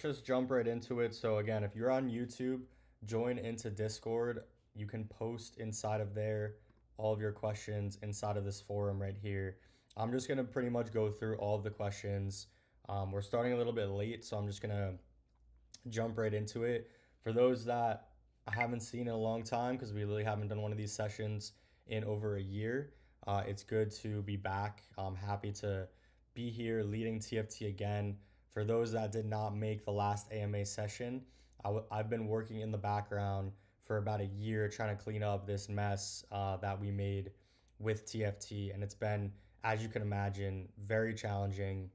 Just jump right into it. So again, if you're on YouTube, join into Discord. You can post inside of there all of your questions inside of this forum right here. I'm just gonna pretty much go through all of the questions. We're starting a little bit late, so I'm just gonna jump right into it. For those that I haven't seen in a long time, because we really haven't done one of these sessions in over a year, it's good to be back. I'm happy to be here leading TFT again. For those that did not make the last AMA session, I've been working in the background for about a year trying to clean up this mess that we made with TFT, and it's been, as you can imagine, very challenging.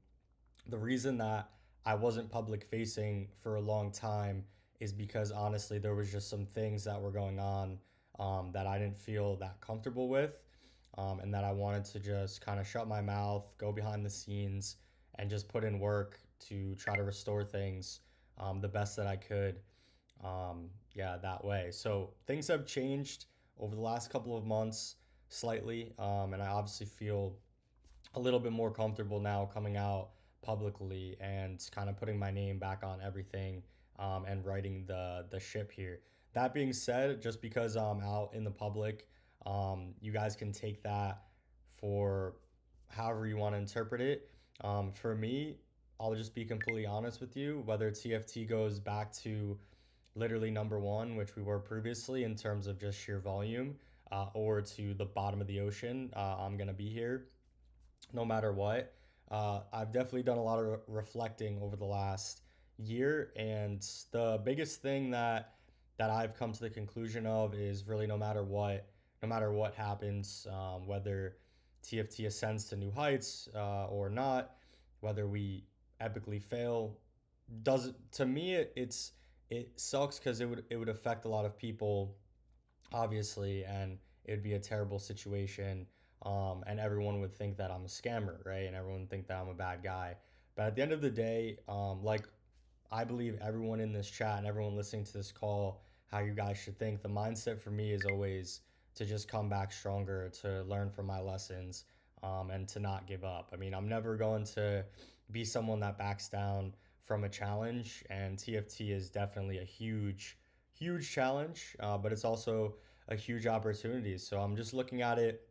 The reason that I wasn't public facing for a long time is because honestly, there was just some things that were going on that I didn't feel that comfortable with, and that I wanted to just kind of shut my mouth, go behind the scenes, and just put in work to try to restore things the best that I could. Yeah, that way. So things have changed over the last couple of months slightly, and I obviously feel a little bit more comfortable now coming out publicly and kind of putting my name back on everything, and writing the ship here. That being said, just because I'm out in the public, you guys can take that for however you want to interpret it. For me, I'll just be completely honest with you. Whether TFT goes back to literally number one, which we were previously in terms of just sheer volume, or to the bottom of the ocean, I'm going to be here no matter what. I've definitely done a lot of reflecting over the last year, and the biggest thing that I've come to the conclusion of is really no matter what happens, whether TFT ascends to new heights or not, whether we epically fail, does to me it sucks because it would affect a lot of people obviously, and it would be a terrible situation. And everyone would think that I'm a scammer, right? And everyone would think that I'm a bad guy. But at the end of the day, like I believe everyone in this chat and everyone listening to this call, how you guys should think. The mindset for me is always to just come back stronger, to learn from my lessons, and to not give up. I mean, I'm never going to be someone that backs down from a challenge, and TFT is definitely a huge challenge, but it's also a huge opportunity. So I'm just looking at it,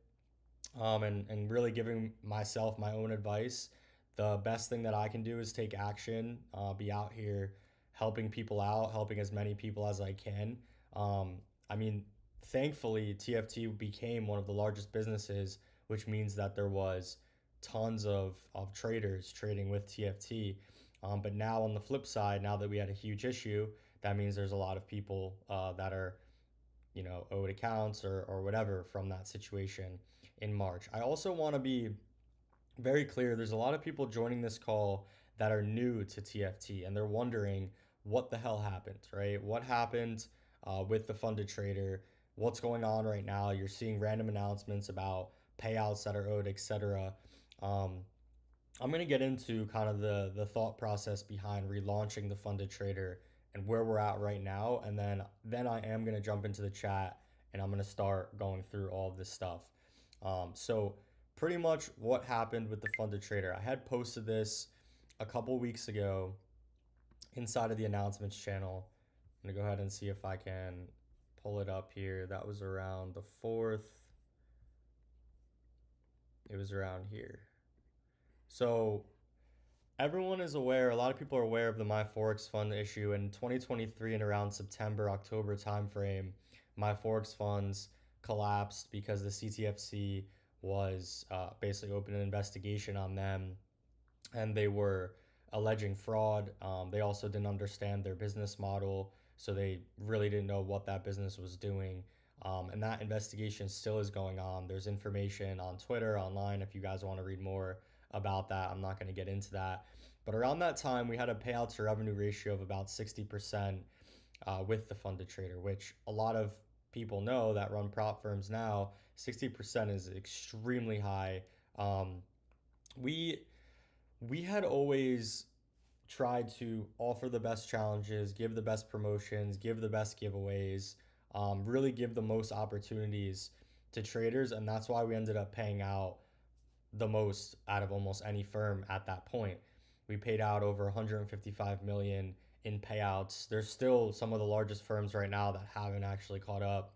and really giving myself my own advice. The best thing that I can do is take action, be out here helping people out, helping as many people as I can. I mean, thankfully, TFT became one of the largest businesses, which means that there was tons of traders trading with TFT. But now on the flip side, now that we had a huge issue, that means there's a lot of people that are, owed accounts or whatever from that situation in March. I also want to be very clear. There's a lot of people joining this call that are new to TFT and they're wondering what the hell happened, right? What happened with the funded trader? What's going on right now? You're seeing random announcements about payouts that are owed, etc. Um, I'm going to get into kind of the thought process behind relaunching the funded trader and where we're at right now, and then I am going to jump into the chat and I'm going to start going through all of this stuff. So pretty much what happened with the funded trader. I had posted this a couple weeks ago inside of the announcements channel. I'm going to go ahead and see if I can pull it up here. That was around the 4th. It was around here. So everyone is aware, a lot of people are aware of the My Forex Fund issue in 2023 and around September, October timeframe. My Forex funds collapsed because the CTFC was basically opening an investigation on them, and they were alleging fraud. They also didn't understand their business model, so they really didn't know what that business was doing. And that investigation still is going on. There's information on Twitter, online, if you guys want to read more about that. I'm not going to get into that. But around that time, we had a payout to revenue ratio of about 60% with the funded trader, which a lot of people know that run prop firms now. 60% is extremely high. Um, we we had always tried to offer the best challenges, give the best promotions, give the best giveaways, really give the most opportunities to traders, and that's why we ended up paying out the most out of almost any firm at that point. We paid out over 155 million in payouts. There's still some of the largest firms right now that haven't actually caught up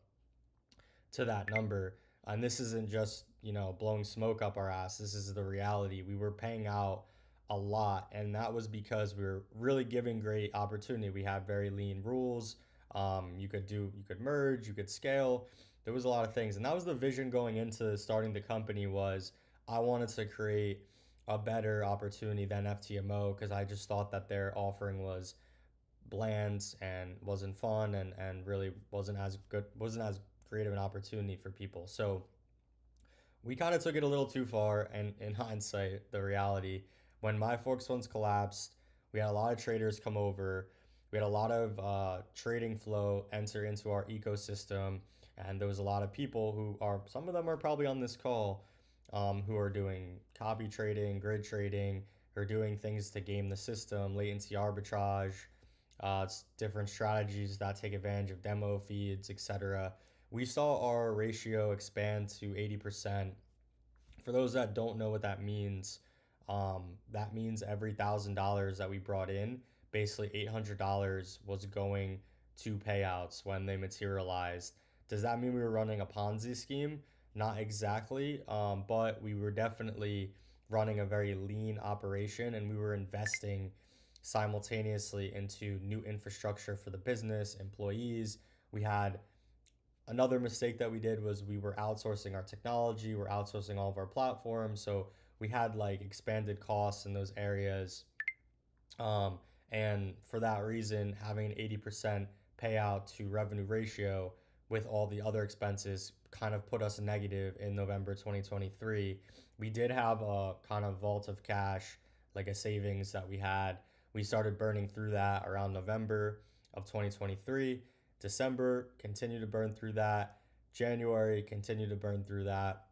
to that number. And this isn't just, blowing smoke up our ass. This is the reality. We were paying out a lot, and that was because we were really giving great opportunity. We had very lean rules. You could merge, you could scale. There was a lot of things, and that was the vision going into starting the company. Was I wanted to create a better opportunity than FTMO because I just thought that their offering was bland and wasn't fun and really wasn't as great of an opportunity for people. So we kind of took it a little too far. And in hindsight, the reality, when my Forex funds collapsed, we had a lot of traders come over. We had a lot of trading flow enter into our ecosystem. And there was a lot of people some of them are probably on this call, who are doing copy trading, grid trading, who are doing things to game the system, latency arbitrage, different strategies that take advantage of demo feeds, etc. We saw our ratio expand to 80%. For those that don't know what that means every $1,000 that we brought in, basically $800 was going to payouts when they materialized. Does that mean we were running a Ponzi scheme? Not exactly, but we were definitely running a very lean operation, and we were investing simultaneously into new infrastructure for the business, employees. We had Another mistake that we did was we were outsourcing our technology, we're outsourcing all of our platforms. So we had like expanded costs in those areas. Um, and for that reason, having an 80% payout to revenue ratio with all the other expenses kind of put us negative in November 2023. We did have a kind of vault of cash, like a savings that we had. We started burning through that around November of 2023. December, continued to burn through that. January, continued to burn through that.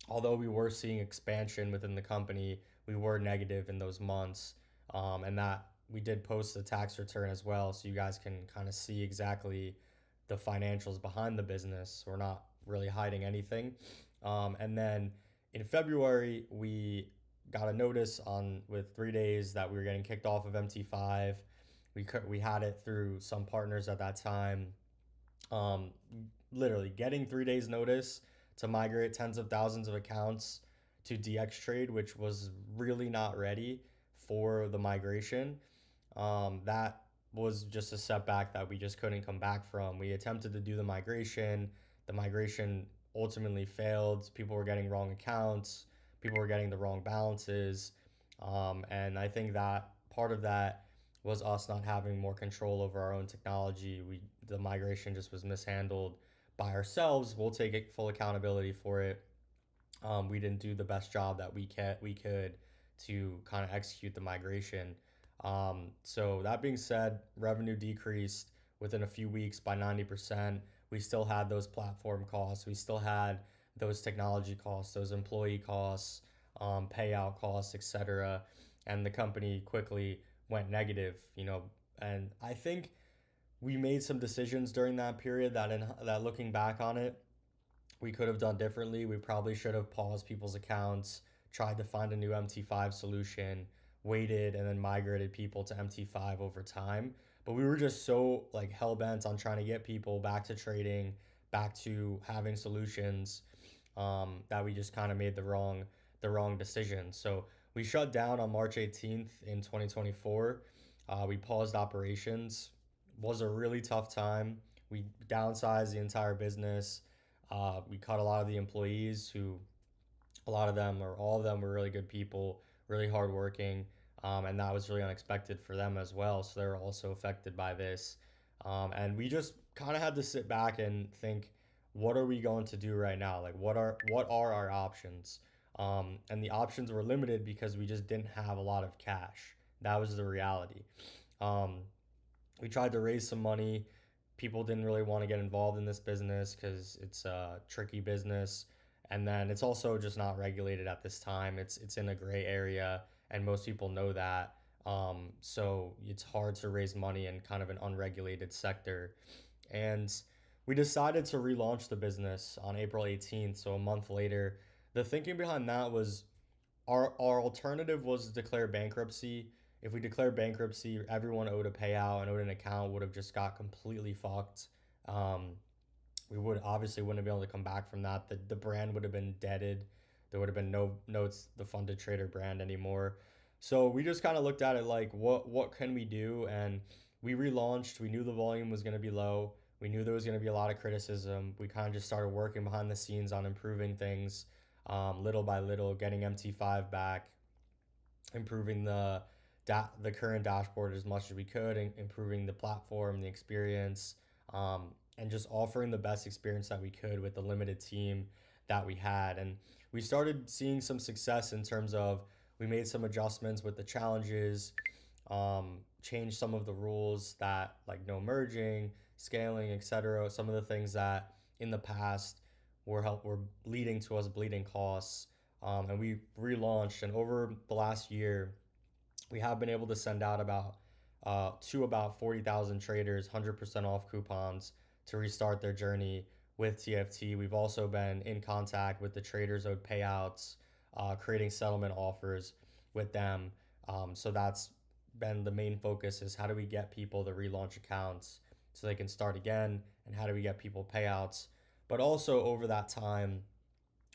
Although we were seeing expansion within the company, we were negative in those months. And that we did post the tax return as well, so you guys can kind of see exactly the financials behind the business. We're not really hiding anything. And then in February, we got a notice on with 3 days that we were getting kicked off of MT5. We had it through some partners at that time. Um, Literally getting 3 days notice to migrate tens of thousands of accounts to DX Trade, which was really not ready for the migration. That was just a setback that we just couldn't come back from. We attempted to do the migration. The migration ultimately failed. People were getting wrong accounts. People were getting the wrong balances. And I think that part of that was us not having more control over our own technology. The migration just was mishandled by ourselves. We'll take full accountability for it. We didn't do the best job that we could to kind of execute the migration. So that being said, revenue decreased within a few weeks by 90%. We still had those platform costs. We still had those technology costs, those employee costs, payout costs, etc. And the company quickly went negative, and I think we made some decisions during that period that looking back on it, we could have done differently. We probably should have paused people's accounts, tried to find a new MT5 solution, waited, and then migrated people to MT5 over time. But we were just so like hell bent on trying to get people back to trading, back to having solutions, that we just kind of made the wrong decision. So we shut down on March 18th in 2024. We paused operations. Was a really tough time. We downsized the entire business. We cut a lot of the employees who, a lot of them or all of them were really good people, really hardworking, and that was really unexpected for them as well. So they were also affected by this, and we just kind of had to sit back and think, what are we going to do right now? Like, what are our options? And the options were limited because we just didn't have a lot of cash. That was the reality. Um, we tried to raise some money. People didn't really want to get involved in this business because it's a tricky business, and then it's also just not regulated at this time. It's in a gray area, and most people know that. So it's hard to raise money in kind of an unregulated sector. And we decided to relaunch the business on April 18th, so a month later. The thinking behind that was our alternative was to declare bankruptcy if we declare bankruptcy, everyone owed a payout and owed an account would have just got completely fucked. Um, we would obviously wouldn't be able to come back from that. The brand would have been deaded. There would have been no it's the funded trader brand anymore. So we just kind of looked at it like what can we do, and we relaunched. We knew the volume was going to be low. We knew there was going to be a lot of criticism. We kind of just started working behind the scenes on improving things, little by little, getting MT5 back, improving the current dashboard as much as we could, and improving the platform, the experience, and just offering the best experience that we could with the limited team that we had. And we started seeing some success in terms of we made some adjustments with the challenges, changed some of the rules that like no merging, scaling, etc. Some of the things that in the past were leading to us bleeding costs, and we relaunched. And over the last year, we have been able to send out about 40,000 traders 100% off coupons to restart their journey with TFT. We've also been in contact with the traders owed payouts, creating settlement offers with them. So that's been the main focus, is how do we get people to relaunch accounts so they can start again, and how do we get people payouts. But also over that time,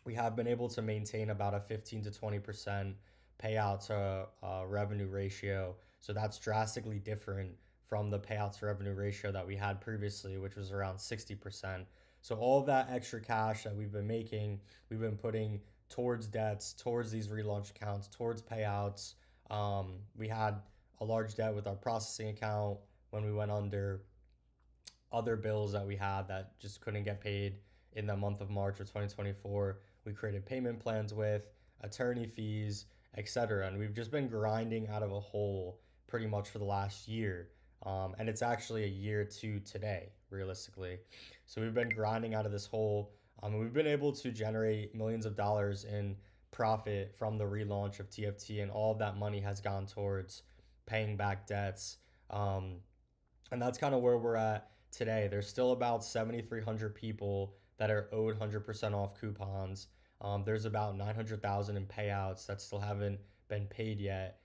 we have been able to maintain about a 15 to 20% payout to revenue ratio. So that's drastically different from the payout to revenue ratio that we had previously, which was around 60%. So all of that extra cash that we've been making, we've been putting towards debts, towards these relaunch accounts, towards payouts. We had a large debt with our processing account when we went under, other bills that we had that just couldn't get paid in the month of March of 2024. We created payment plans with attorney fees, etc. And we've just been grinding out of a hole pretty much for the last year. And it's actually a year to today, realistically. So we've been grinding out of this hole. And we've been able to generate millions of dollars in profit from the relaunch of TFT, and all of that money has gone towards paying back debts. And that's kind of where we're at today. There's still about 7,300 people that are owed 100% off coupons. There's about 900,000 in payouts that still haven't been paid yet.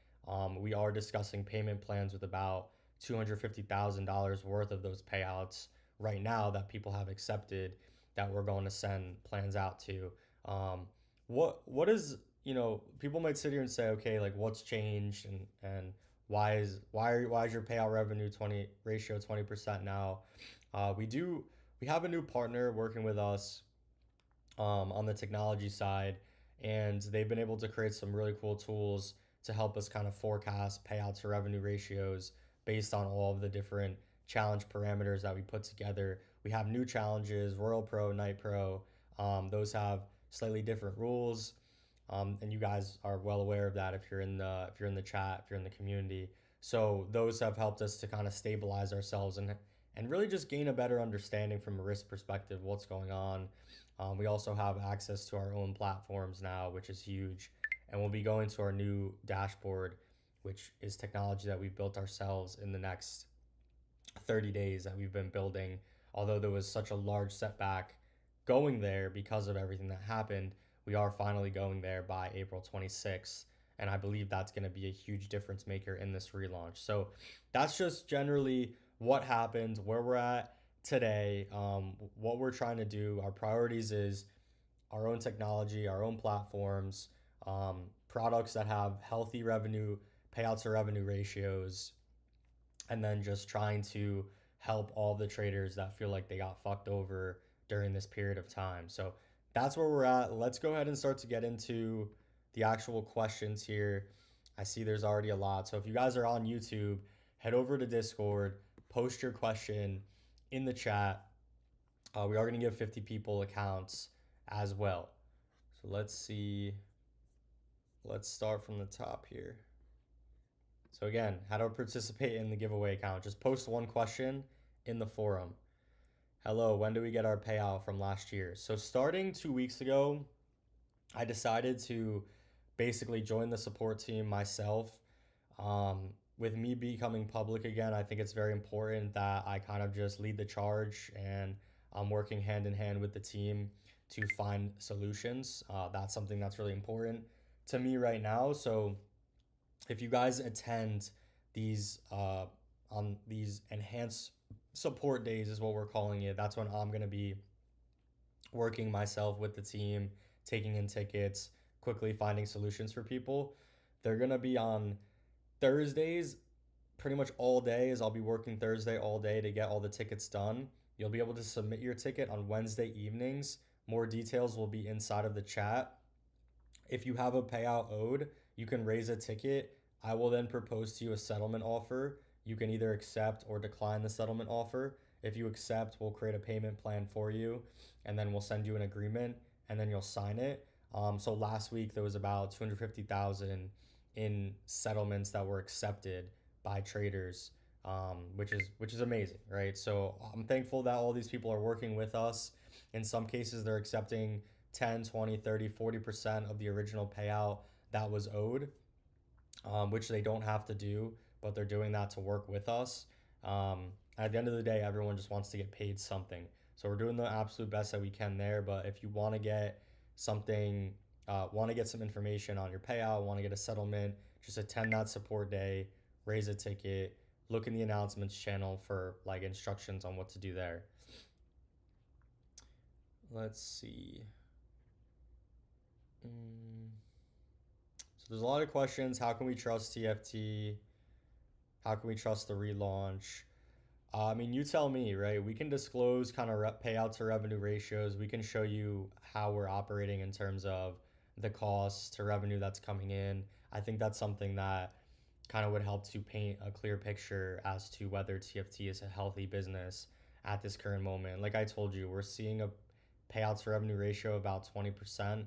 We are discussing payment plans with about $250,000 worth of those payouts right now that people have accepted, that we're going to send plans out to. What is, people might sit here and say, okay, like what's changed, and why is your payout revenue 20 ratio 20% now? We have a new partner working with us, on the technology side, and they've been able to create some really cool tools to help us kind of forecast payout to revenue ratios based on all of the different challenge parameters that we put together. We have new challenges, Royal Pro, Night Pro. Those have slightly different rules, and you guys are well aware of that if you're in the chat, if you're in the community. So those have helped us to kind of stabilize ourselves, and really just gain a better understanding from a risk perspective what's going on. We also have access to our own platforms now, which is huge, and we'll be going to our new dashboard, which is technology that we built ourselves in the next 30 days that we've been building. Although there was such a large setback going there because of everything that happened, we are finally going there by April 26th. And I believe that's going to be a huge difference maker in this relaunch. So that's just generally what happened, where we're at today, what we're trying to do. Our priorities is our own technology, our own platforms, products that have healthy revenue, payouts or revenue ratios, and then just trying to help all the traders that feel like they got fucked over during this period of time. So that's where we're at. Let's go ahead and start to get into the actual questions here. I see there's already a lot. So if you guys are on YouTube, head over to Discord, post your question in the chat. We are going to give 50 people accounts as well. So let's see. Let's start from the top here. So again, how to participate in the giveaway account. Just post one question in the forum. Hello, when do we get our payout from last year? So starting 2 weeks ago, I decided to basically join the support team myself. With me becoming public again, I think it's very important that I kind of just lead the charge, and I'm working hand in hand with the team to find solutions. That's something that's really important to me right now. So if you guys attend these on these enhanced support days is what we're calling it. That's when I'm gonna be working myself with the team, taking in tickets, quickly finding solutions for people. They're gonna be on Thursdays pretty much all day, as I'll be working Thursday all day to get all the tickets done. You'll be able to submit your ticket on Wednesday evenings. More details will be inside of the chat. If you have a payout owed, you can raise a ticket. I will then propose to you a settlement offer. You can either accept or decline the settlement offer. If you accept, we'll create a payment plan for you, and then we'll send you an agreement, and then you'll sign it. So last week there was about 250,000 in settlements that were accepted by traders, which is amazing, right? So I'm thankful that all these people are working with us. In some cases, they're accepting 10, 20, 30, 40% of the original payout that was owed, which they don't have to do, but they're doing that to work with us. At the end of the day, everyone just wants to get paid something. So we're doing the absolute best that we can there. But if you want to get something, want to get some information on your payout, want to get a settlement, just attend that support day, raise a ticket, look in the announcements channel for like instructions on what to do there. Let's see. So there's a lot of questions. How can we trust TFT? How can we trust the relaunch? I mean, you tell me, right? We can disclose kind of payout to revenue ratios. We can show you how we're operating in terms of the cost to revenue that's coming in. I think that's something that kind of would help to paint a clear picture as to whether TFT is a healthy business at this current moment. Like I told you, we're seeing a payout to revenue ratio about 20%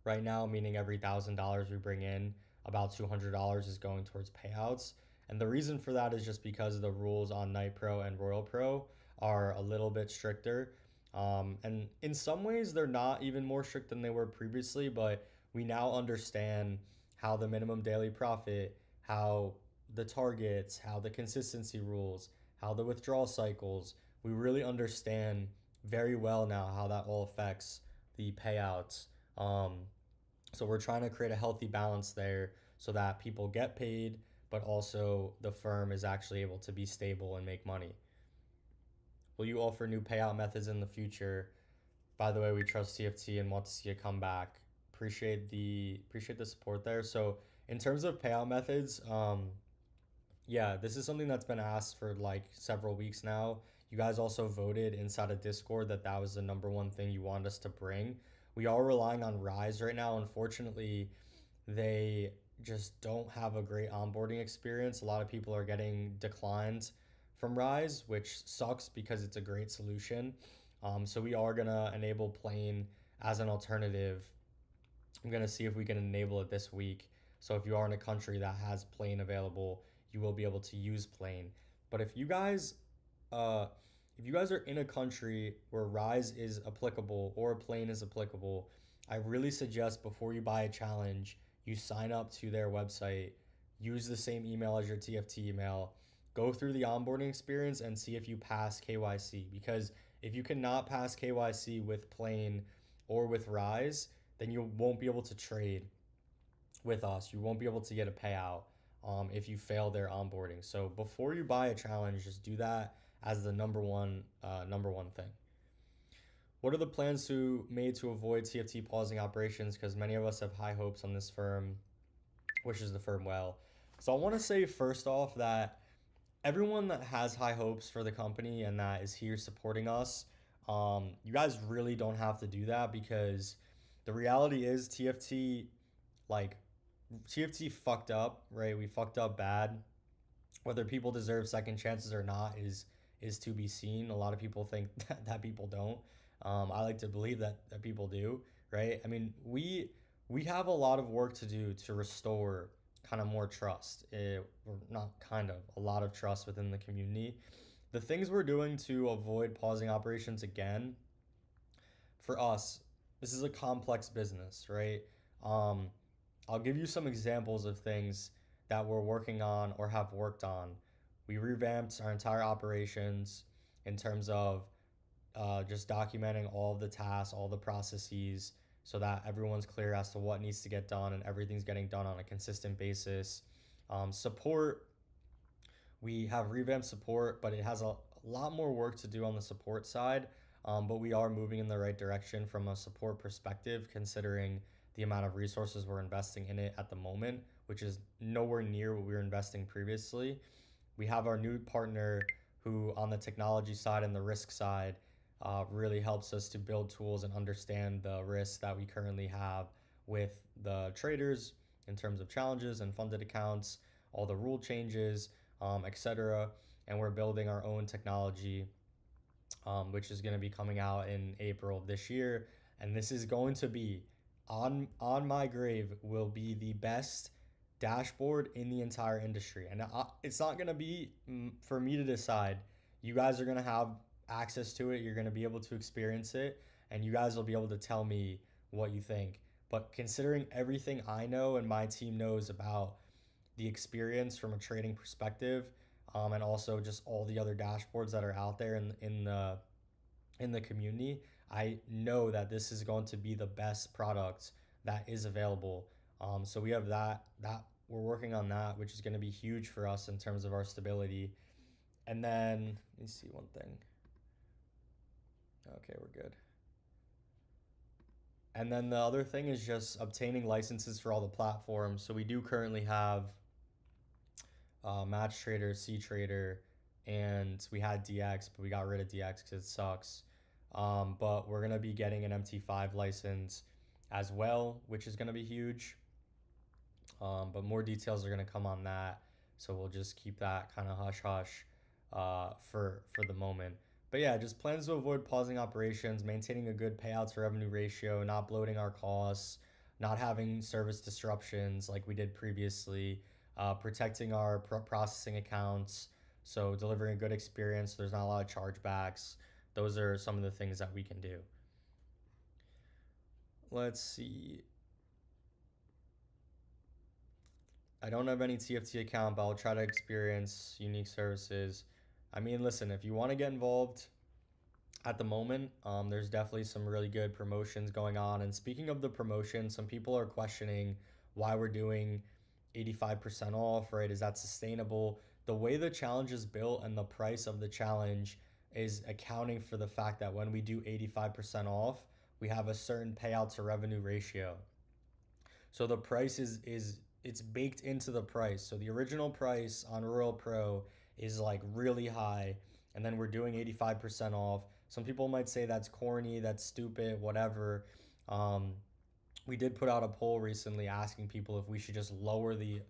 right now, meaning every $1,000 we bring in, about $200 is going towards payouts. And the reason for that is just because the rules on Night Pro and Royal Pro are a little bit stricter. And in some ways, they're not even more strict than they were previously, but we now understand how the minimum daily profit, how the targets, how the consistency rules, how the withdrawal cycles, we really understand very well now how that all affects the payouts. So we're trying to create a healthy balance there so that people get paid, but also the firm is actually able to be stable and make money. Will you offer new payout methods in the future? By the way, we trust TFT and want to see it come back. Appreciate the support there. So in terms of payout methods, yeah, this is something that's been asked for like several weeks now. You guys also voted inside of Discord that that was the number one thing you wanted us to bring. We are relying on Rise right now. Unfortunately, they just don't have a great onboarding experience. A lot of people are getting declined from Rise, which sucks because it's a great solution. So we are gonna enable Plane as an alternative. I'm gonna see if we can enable it this week. So if you are in a country that has Plane available, you will be able to use Plane. But uh, if you guys are in a country where Rise is applicable or Plane is applicable, I really suggest before you buy a challenge, you sign up to their website, use the same email as your TFT email, go through the onboarding experience and see if you pass KYC. Because if you cannot pass KYC with Plane or with Rise, then you won't be able to trade with us. You won't be able to get a payout if you fail their onboarding. So before you buy a challenge, just do that as the number one thing. What are the plans made to avoid TFT pausing operations? Because many of us have high hopes on this firm, wishes the firm well. So I want to say first off that everyone that has high hopes for the company and that is here supporting us, you guys really don't have to do that because the reality is like TFT fucked up, right? We fucked up bad. Whether people deserve second chances or not is to be seen. A lot of people think that people don't. I like to believe that people do, right? I mean, we have a lot of work to do to restore kind of more trust, or not kind of, a lot of trust within the community. The things we're doing to avoid pausing operations again, for us, this is a complex business, right? Um, I'll give you some examples of things that we're working on or have worked on. We revamped our entire operations in terms of just documenting all of the tasks, all the processes, so that everyone's clear as to what needs to get done and everything's getting done on a consistent basis. Support, we have revamped support, but it has a lot more work to do on the support side. But we are moving in the right direction from a support perspective, considering the amount of resources we're investing in it at the moment, which is nowhere near what we were investing previously. We have our new partner who, on the technology side and the risk side, really helps us to build tools and understand the risks that we currently have with the traders in terms of challenges and funded accounts, all the rule changes, etc. And we're building our own technology, which is going to be coming out in April of this year. And this is going to be, on my grave, will be the best dashboard in the entire industry. And it's not going to be for me to decide. You guys are going to have access to it. You're going to be able to experience it, and you guys will be able to tell me what you think. But considering everything I know and my team knows about the experience from a trading perspective, and also just all the other dashboards that are out there in the community, I know that this is going to be the best product that is available. So we have that we're working on that, which is going to be huge for us in terms of our stability. And then let me see one thing. Okay, we're good. And then the other thing is just obtaining licenses for all the platforms. So we do currently have Match Trader, C Trader, and we had DX, but we got rid of DX because it sucks. But we're gonna be getting an MT5 license as well, which is gonna be huge. But more details are gonna come on that, so we'll just keep that kind of hush hush for the moment. But yeah, just plans to avoid pausing operations, maintaining a good payout to revenue ratio, not bloating our costs, not having service disruptions like we did previously, protecting our processing accounts, so delivering a good experience. There's not a lot of chargebacks. Those are some of the things that we can do. Let's see. I don't have any TFT account, but I'll try to experience unique services. I mean, listen, if you want to get involved at the moment, there's definitely some really good promotions going on. And speaking of the promotion, some people are questioning why we're doing 85% off, right? Is that sustainable? The way the challenge is built and the price of the challenge is accounting for the fact that when we do 85% off, we have a certain payout to revenue ratio. So the price is it's baked into the price. So the original price on Royal Pro is like really high, and then we're doing 85% off. Some people might say that's corny, that's stupid, whatever. We did put out a poll recently asking people if we should just lower the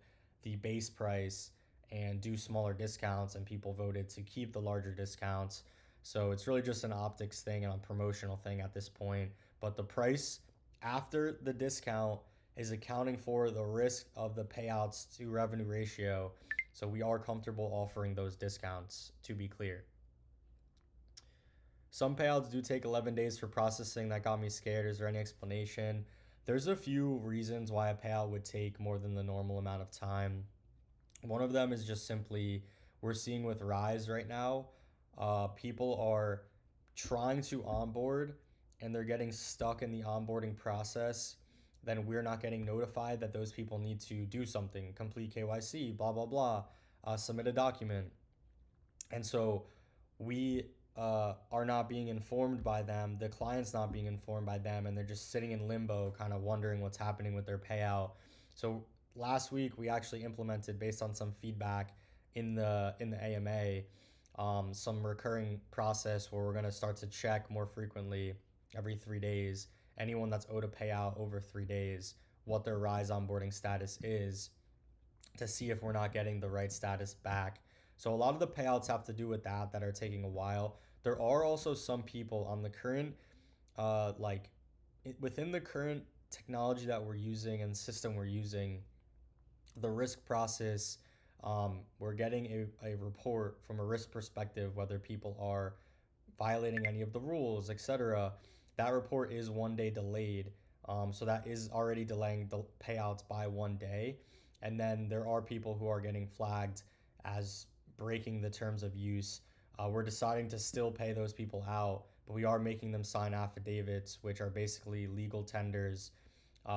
base price and do smaller discounts, and people voted to keep the larger discounts. So it's really just an optics thing and a promotional thing at this point. But the price after the discount is accounting for the risk of the payouts to revenue ratio. So we are comfortable offering those discounts, to be clear. Some payouts do take 11 days for processing. That got me scared. Is there any explanation? There's a few reasons why a payout would take more than the normal amount of time. One of them is just simply, we're seeing with Rise right now, people are trying to onboard and they're getting stuck in the onboarding process. Then we're not getting notified that those people need to do something, complete KYC, blah, blah, blah, submit a document. And so we are not being informed by them, the client's not being informed by them, and they're just sitting in limbo, kind of wondering what's happening with their payout. So last week we actually implemented, based on some feedback in the AMA, some recurring process where we're going to start to check more frequently, every 3 days, anyone that's owed a payout over 3 days, what their Rise onboarding status is, to see if we're not getting the right status back. So a lot of the payouts have to do with that are taking a while. There are also some people on the current, within the current technology that we're using and system we're using, the risk process, we're getting a report from a risk perspective, whether people are violating any of the rules, etc. That report is 1 day delayed. So that is already delaying the payouts by 1 day. And then there are people who are getting flagged as breaking the terms of use. We're deciding to still pay those people out, but we are making them sign affidavits, which are basically legal tenders,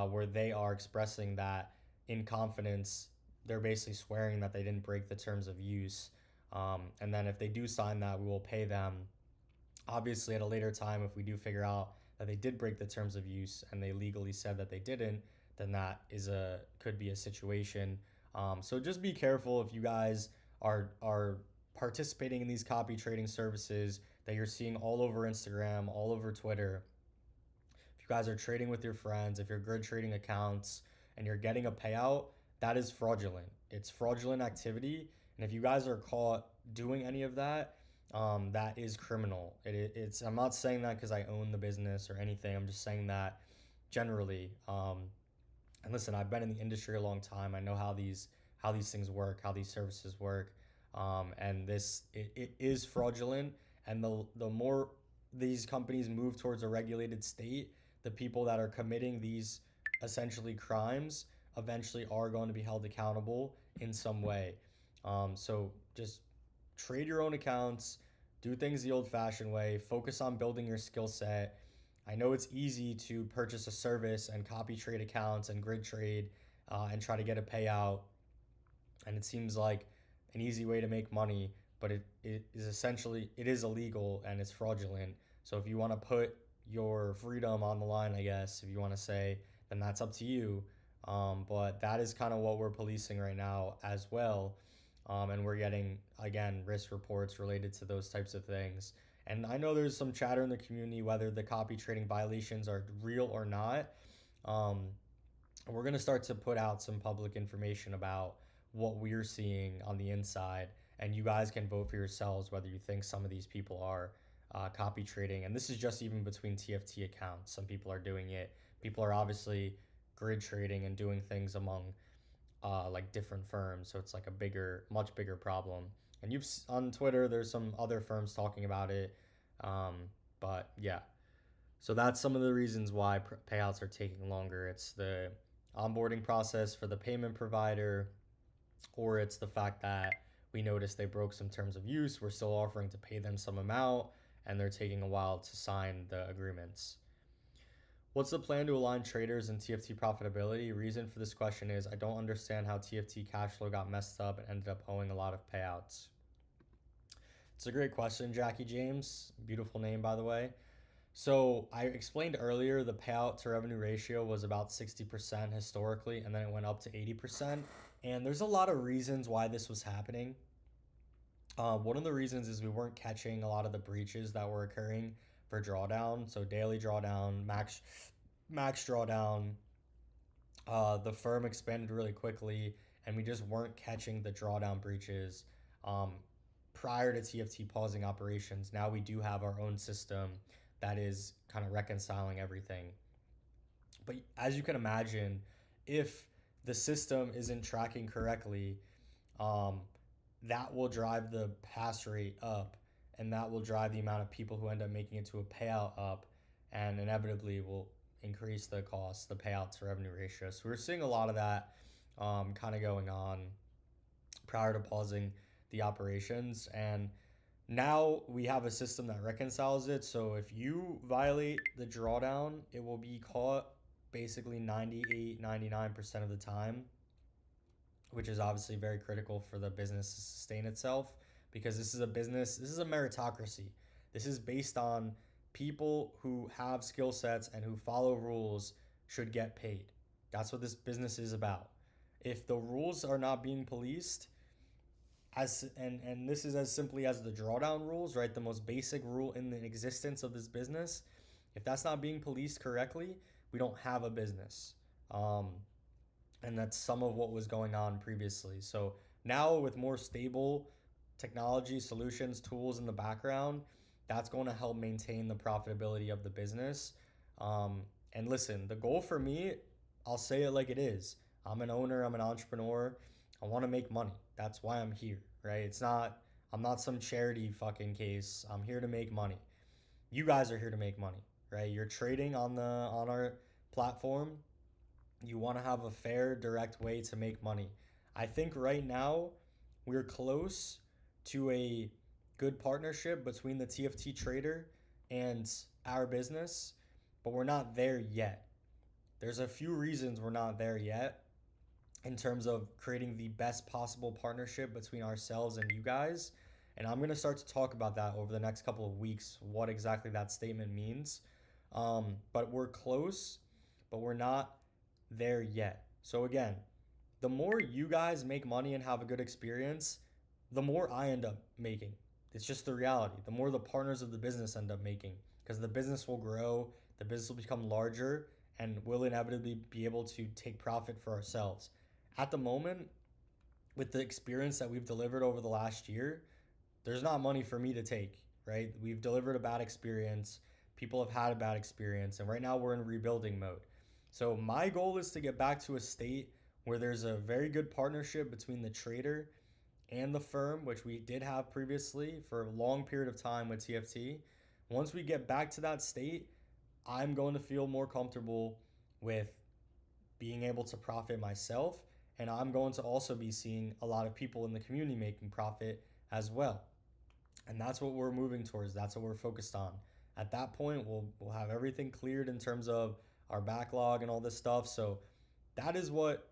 where they are expressing that in confidence. They're basically swearing that they didn't break the terms of use. And then if they do sign that, we will pay them. Obviously, at a later time, if we do figure out that they did break the terms of use and they legally said that they didn't, then that could be a situation. So just be careful if you guys are participating in these copy trading services that you're seeing all over Instagram, all over Twitter. If you guys are trading with your friends, if you're grid trading accounts and you're getting a payout, that is fraudulent. It's fraudulent activity. And if you guys are caught doing any of that, that is criminal. It's I'm not saying that because I own the business or anything. I'm just saying that generally. And listen, I've been in the industry a long time. I know how these things work, how these services work, and it is fraudulent. And the more these companies move towards a regulated state, the people that are committing these essentially crimes eventually are going to be held accountable in some way. So just trade your own accounts, do things the old fashioned way, focus on building your skill set. I know it's easy to purchase a service and copy trade accounts and grid trade, and try to get a payout. And it seems like an easy way to make money, but it is essentially, it is illegal and it's fraudulent. So if you want to put your freedom on the line, I guess, if you want to say, then that's up to you. But that is kind of what we're policing right now as well. And we're getting, again, risk reports related to those types of things. And I know there's some chatter in the community whether the copy trading violations are real or not. Um, we're going to start to put out some public information about what we're seeing on the inside. And you guys can vote for yourselves whether you think some of these people are copy trading. And this is just even between TFT accounts. Some people are doing it. People are obviously grid trading and doing things among like different firms. So it's like a much bigger problem. And on Twitter, there's some other firms talking about it. But yeah, so that's some of the reasons why payouts are taking longer. It's the onboarding process for the payment provider, or it's the fact that we noticed they broke some terms of use. We're still offering to pay them some amount, and they're taking a while to sign the agreements. What's the plan to align traders and TFT profitability? Reason for this question is I don't understand how TFT cash flow got messed up and ended up owing a lot of payouts. It's a great question, Jackie James. Beautiful name, by the way. So I explained earlier the payout to revenue ratio was about 60% historically, and then it went up to 80%. And there's a lot of reasons why this was happening. One of the reasons is we weren't catching a lot of the breaches that were occurring for drawdown. So daily drawdown, max drawdown. The firm expanded really quickly, and we just weren't catching the drawdown breaches prior to TFT pausing operations. Now we do have our own system that is kind of reconciling everything. But as you can imagine, if the system isn't tracking correctly, that will drive the pass rate up, and that will drive the amount of people who end up making it to a payout up, and inevitably will increase the cost, the payout to revenue ratio. So we're seeing a lot of that kind of going on prior to pausing the operations. And now we have a system that reconciles it. So if you violate the drawdown, it will be caught basically 98, 99% of the time, which is obviously very critical for the business to sustain itself, because this is a business, this is a meritocracy. This is based on people who have skill sets and who follow rules should get paid. That's what this business is about. If the rules are not being policed, and this is as simply as the drawdown rules, right? The most basic rule in the existence of this business. If that's not being policed correctly, we don't have a business. And that's some of what was going on previously. So now with more stable technology, solutions, tools in the background, that's going to help maintain the profitability of the business. And listen, the goal for me, I'll say it like it is. I'm an owner, I'm an entrepreneur. I want to make money. That's why I'm here, right? I'm not some charity fucking case. I'm here to make money. You guys are here to make money, right? You're trading on our platform. You want to have a fair, direct way to make money. I think right now we're close to a good partnership between the TFT trader and our business, but we're not there yet. There's a few reasons we're not there yet in terms of creating the best possible partnership between ourselves and you guys. And I'm going to start to talk about that over the next couple of weeks, what exactly that statement means. But we're close, but we're not there yet. So, again, the more you guys make money and have a good experience, the more I end up making. It's just the reality. The more the partners of the business end up making, because the business will grow, the business will become larger, and we'll inevitably be able to take profit for ourselves. At the moment, with the experience that we've delivered over the last year, there's not money for me to take, right? We've delivered a bad experience. People have had a bad experience, and right now we're in rebuilding mode. So my goal is to get back to a state where there's a very good partnership between the trader and the firm, which we did have previously for a long period of time with TFT. Once we get back to that state, I'm going to feel more comfortable with being able to profit myself, and I'm going to also be seeing a lot of people in the community making profit as well. And that's what we're moving towards. That's what we're focused on. At that point, we'll have everything cleared in terms of our backlog and all this stuff. So that is what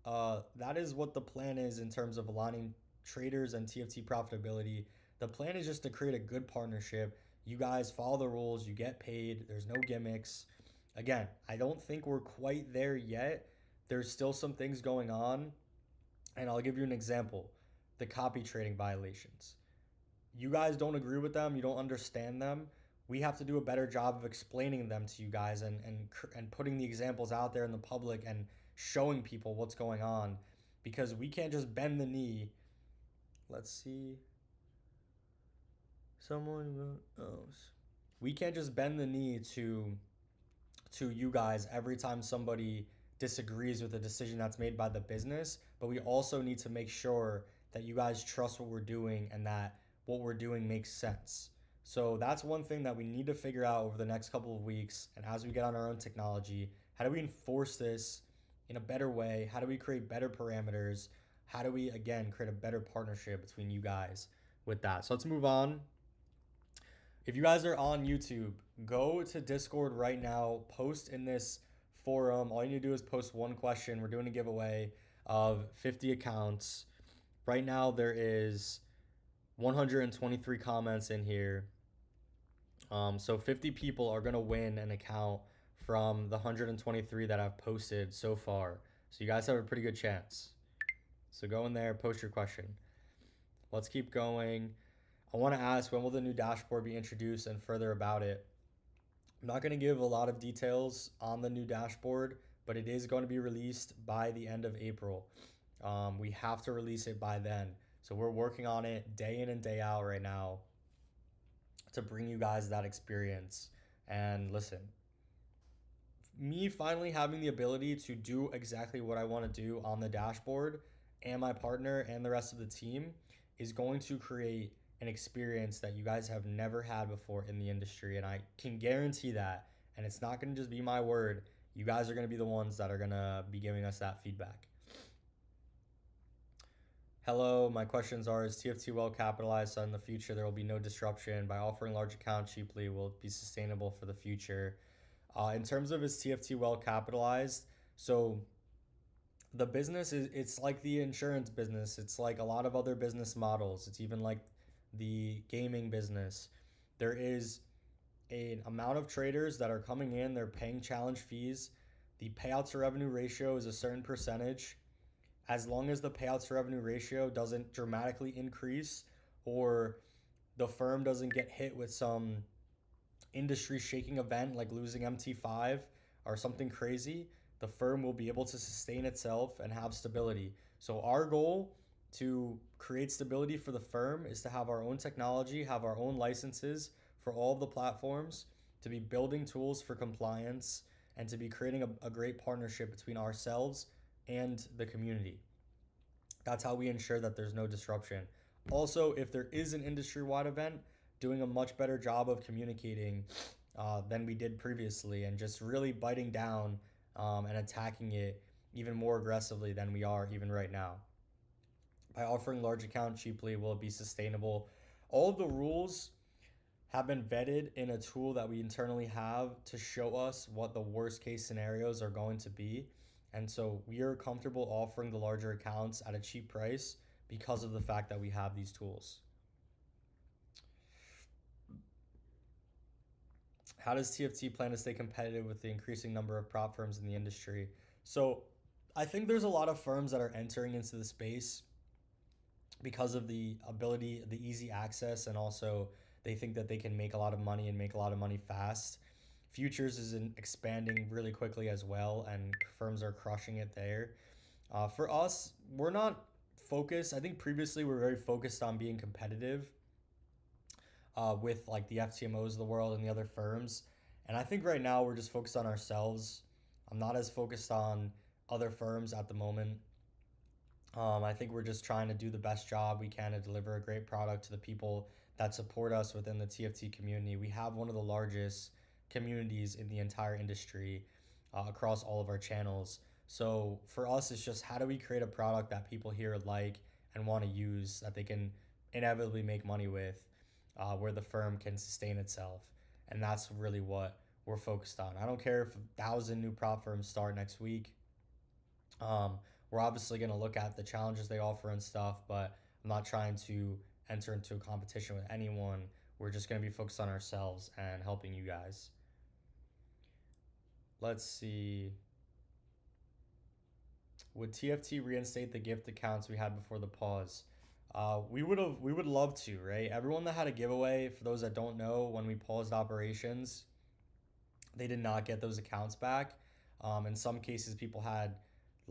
the plan is in terms of aligning traders and TFT profitability. The plan is just to create a good partnership. You guys follow the rules, you get paid, there's no gimmicks. Again, I don't think we're quite there yet. There's still some things going on, and I'll give you an example. The copy trading violations. You guys don't agree with them, you don't understand them. We have to do a better job of explaining them to you guys and putting the examples out there in the public and showing people what's going on, because we can't just bend the knee. Let's see. We can't just bend the knee to you guys every time somebody disagrees with a decision that's made by the business, but we also need to make sure that you guys trust what we're doing and that what we're doing makes sense. So that's one thing that we need to figure out over the next couple of weeks. And as we get on our own technology, how do we enforce this in a better way? How do we create better parameters? How do we, again, create a better partnership between you guys with that? So let's move on. If you guys are on YouTube, go to Discord right now, post in this forum. All you need to do is post one question. We're doing a giveaway of 50 accounts. Right now there is 123 comments in here. So 50 people are going to win an account from the 123 that I've posted so far. So you guys have a pretty good chance. So go in there, post your question. Let's keep going. I want to ask, when will the new dashboard be introduced and further about it? I'm not going to give a lot of details on the new dashboard, but it is going to be released by the end of April. We have to release it by then. So we're working on it day in and day out right now to bring you guys that experience. And listen, me finally having the ability to do exactly what I want to do on the dashboard, and my partner and the rest of the team, is going to create an experience that you guys have never had before in the industry. And I can guarantee that. And it's not going to just be my word. You guys are going to be the ones that are going to be giving us that feedback. Hello, my questions are, is TFT well capitalized so in the future there will be no disruption? By offering large accounts cheaply, will it be sustainable for the future? In terms of, is TFT well capitalized? So the business it's like the insurance business. It's like a lot of other business models. It's even like the gaming business. There is an amount of traders that are coming in, they're paying challenge fees. The payout to revenue ratio is a certain percentage. As long as the payout to revenue ratio doesn't dramatically increase, or the firm doesn't get hit with some industry shaking event like losing MT5 or something crazy, the firm will be able to sustain itself and have stability. So our goal to create stability for the firm is to have our own technology, have our own licenses for all of the platforms, to be building tools for compliance, and to be creating a great partnership between ourselves and the community. That's how we ensure that there's no disruption. Also, if there is an industry-wide event, doing a much better job of communicating than we did previously, and just really biting down and attacking it even more aggressively than we are even right now. By offering large account cheaply, will it be sustainable? All of the rules have been vetted in a tool that we internally have to show us what the worst case scenarios are going to be. And so we are comfortable offering the larger accounts at a cheap price because of the fact that we have these tools. How does TFT plan to stay competitive with the increasing number of prop firms in the industry? So I think there's a lot of firms that are entering into the space because of the ability, the easy access, and also they think that they can make a lot of money and make a lot of money fast. Futures is expanding really quickly as well, and firms are crushing it there. For us, we're not focused. I think previously we were very focused on being competitive with like the FTMOs of the world and the other firms. And I think right now we're just focused on ourselves. I'm not as focused on other firms at the moment. I think we're just trying to do the best job we can to deliver a great product to the people that support us within the TFT community. We have one of the largest communities in the entire industry across all of our channels. So for us, it's just how do we create a product that people here like and want to use that they can inevitably make money with, where the firm can sustain itself. And that's really what we're focused on. I don't care if 1,000 new prop firms start next week. We're obviously going to look at the challenges they offer and stuff, but I'm not trying to enter into a competition with anyone. We're just going to be focused on ourselves and helping you guys. Let's see. Would TFT reinstate the gift accounts we had before the pause? We would love to, right? Everyone that had a giveaway, for those that don't know, when we paused operations, they did not get those accounts back. In some cases, people had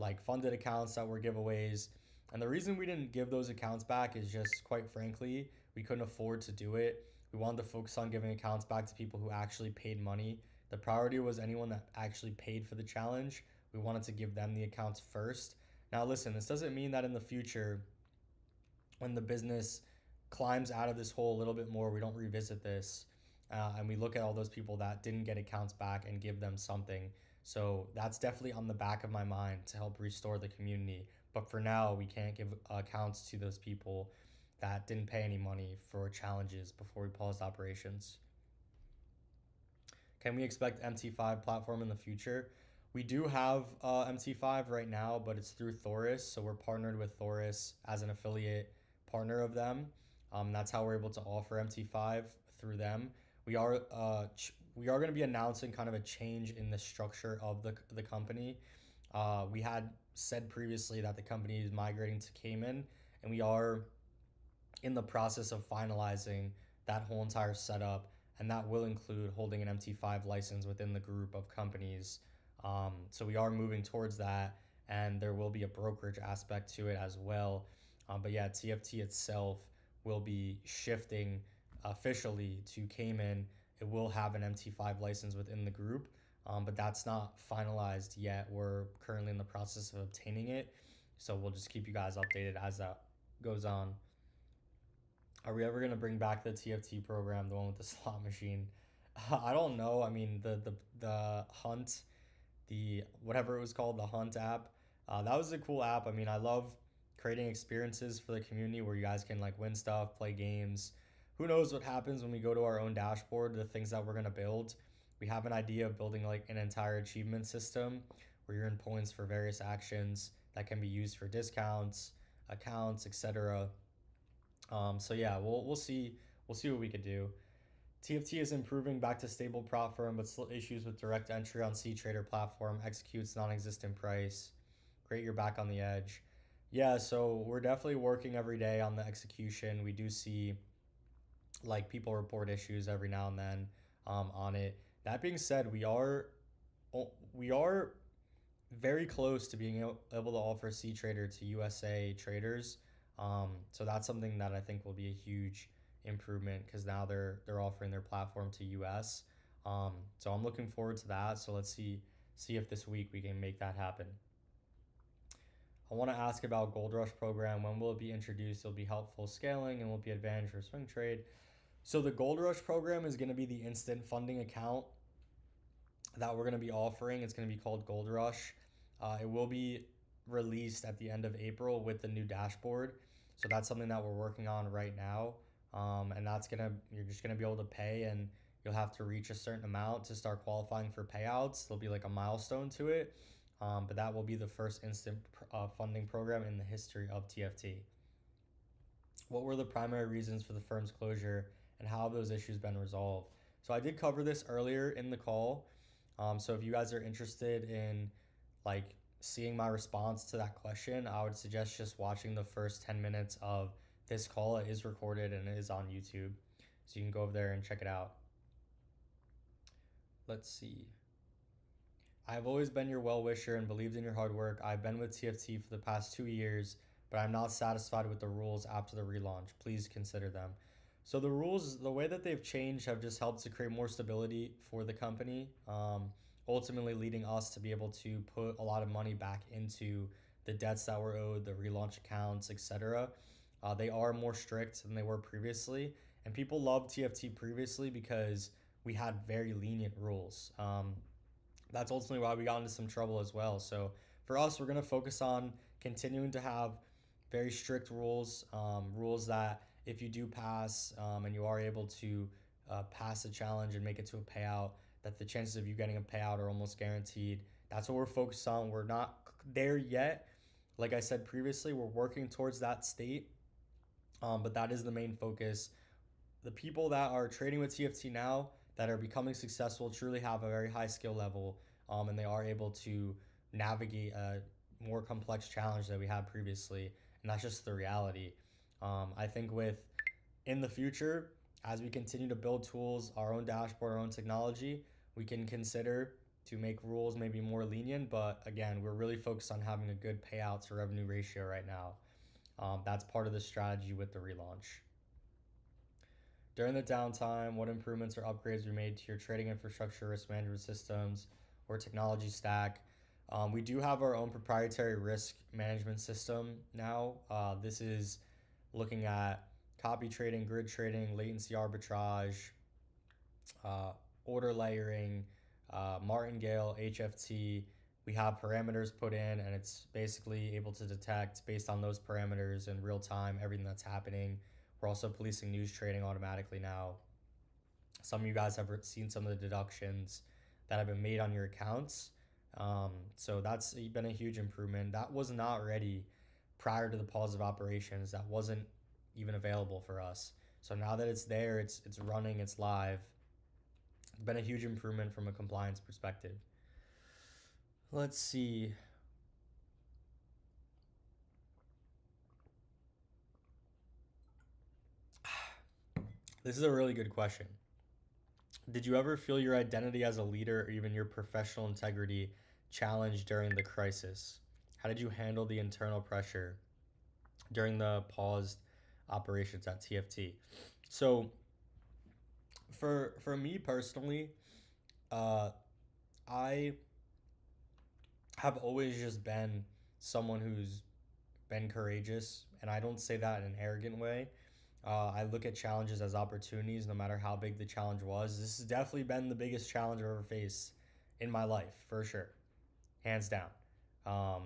like funded accounts that were giveaways. And the reason we didn't give those accounts back is just, quite frankly, we couldn't afford to do it. We wanted to focus on giving accounts back to people who actually paid money. The priority was anyone that actually paid for the challenge. We wanted to give them the accounts first. Now, listen, this doesn't mean that in the future, when the business climbs out of this hole a little bit more, we don't revisit this. And we look at all those people that didn't get accounts back and give them something. So that's definitely on the back of my mind to help restore the community. But for now, we can't give accounts to those people that didn't pay any money for challenges before we paused operations. Can we expect MT5 platform in the future? We do have MT5 right now, but it's through Thoris. So we're partnered with Thoris as an affiliate partner of them. That's how we're able to offer MT5 through them. We are going to be announcing kind of a change in the structure of the company. We had said previously that the company is migrating to Cayman, and we are in the process of finalizing that whole entire setup, and that will include holding an MT5 license within the group of companies. So we are moving towards that, and there will be a brokerage aspect to it as well. But yeah, TFT itself will be shifting officially to Cayman. It will have an MT5 license within the group, but that's not finalized yet. We're currently in the process of obtaining it, so we'll just keep you guys updated as that goes on. Are we ever going to bring back the TFT program, the one with the slot machine? I don't know. I mean, the Hunt, the whatever it was called, the Hunt app, that was a cool app. I mean, I love creating experiences for the community where you guys can like win stuff, play games. Who knows what happens when we go to our own dashboard, the things that we're going to build. We have an idea of building like an entire achievement system where you earn points for various actions that can be used for discounts, accounts, etc. So yeah, we'll see what we could do. TFT is improving back to stable prop firm, but still issues with direct entry on CTrader platform, executes non-existent price. Great, you're back on the edge. Yeah, so we're definitely working every day on the execution. We do see like people report issues every now and then on it. That being said, we are very close to being able to offer CTrader to USA traders. So that's something that I think will be a huge improvement because now they're offering their platform to US. So I'm looking forward to that. So let's see if this week we can make that happen. I want to ask about Gold Rush program. When will it be introduced? It'll be helpful scaling and will be advantage for swing trade. So the Gold Rush program is going to be the instant funding account that we're going to be offering. It's going to be called Gold Rush. It will be released at the end of April with the new dashboard. So that's something that we're working on right now. And you're just gonna be able to pay, and you'll have to reach a certain amount to start qualifying for payouts. There'll be like a milestone to it, but that will be the first instant funding program in the history of TFT. What were the primary reasons for the firm's closure, and how have those issues been resolved? So I did cover this earlier in the call. So if you guys are interested in like seeing my response to that question, I would suggest just watching the first 10 minutes of this call. It is recorded and it is on YouTube. So you can go over there and check it out. Let's see. I've always been your well-wisher and believed in your hard work. I've been with TFT for the past 2 years, but I'm not satisfied with the rules after the relaunch. Please consider them. So the rules, the way that they've changed, have just helped to create more stability for the company, ultimately leading us to be able to put a lot of money back into the debts that were owed, the relaunch accounts, etc. They are more strict than they were previously, and people loved TFT previously because we had very lenient rules. That's ultimately why we got into some trouble as well. So for us, we're going to focus on continuing to have very strict rules, rules that if you do pass and you are able to pass a challenge and make it to a payout, that the chances of you getting a payout are almost guaranteed. That's what we're focused on. We're not there yet. Like I said previously, we're working towards that state, but that is the main focus. The people that are trading with TFT now that are becoming successful truly have a very high skill level, and they are able to navigate a more complex challenge that we had previously, and that's just the reality. I think with in the future, as we continue to build tools, our own dashboard, our own technology, we can consider to make rules maybe more lenient. But again, we're really focused on having a good payout to revenue ratio right now. That's part of the strategy with the relaunch. During the downtime, what improvements or upgrades were made to your trading infrastructure, risk management systems, or technology stack? We do have our own proprietary risk management system now. This is looking at copy trading, grid trading, latency arbitrage, order layering, martingale, HFT. We have parameters put in, and it's basically able to detect based on those parameters in real time everything that's happening. We're also policing news trading automatically now. Some of you guys have seen some of the deductions that have been made on your accounts. So that's been a huge improvement. That was not ready prior to the pause of operations. That wasn't even available for us. So now that it's there, it's running, it's live. It's been a huge improvement from a compliance perspective. Let's see. This is a really good question. Did you ever feel your identity as a leader or even your professional integrity challenged during the crisis? How did you handle the internal pressure during the paused operations at TFT? So, for me personally, uh, I have always just been someone who's been courageous, and I don't say that in an arrogant way. I look at challenges as opportunities, no matter how big the challenge was. This has definitely been the biggest challenge I've ever faced in my life, for sure, hands down. Um,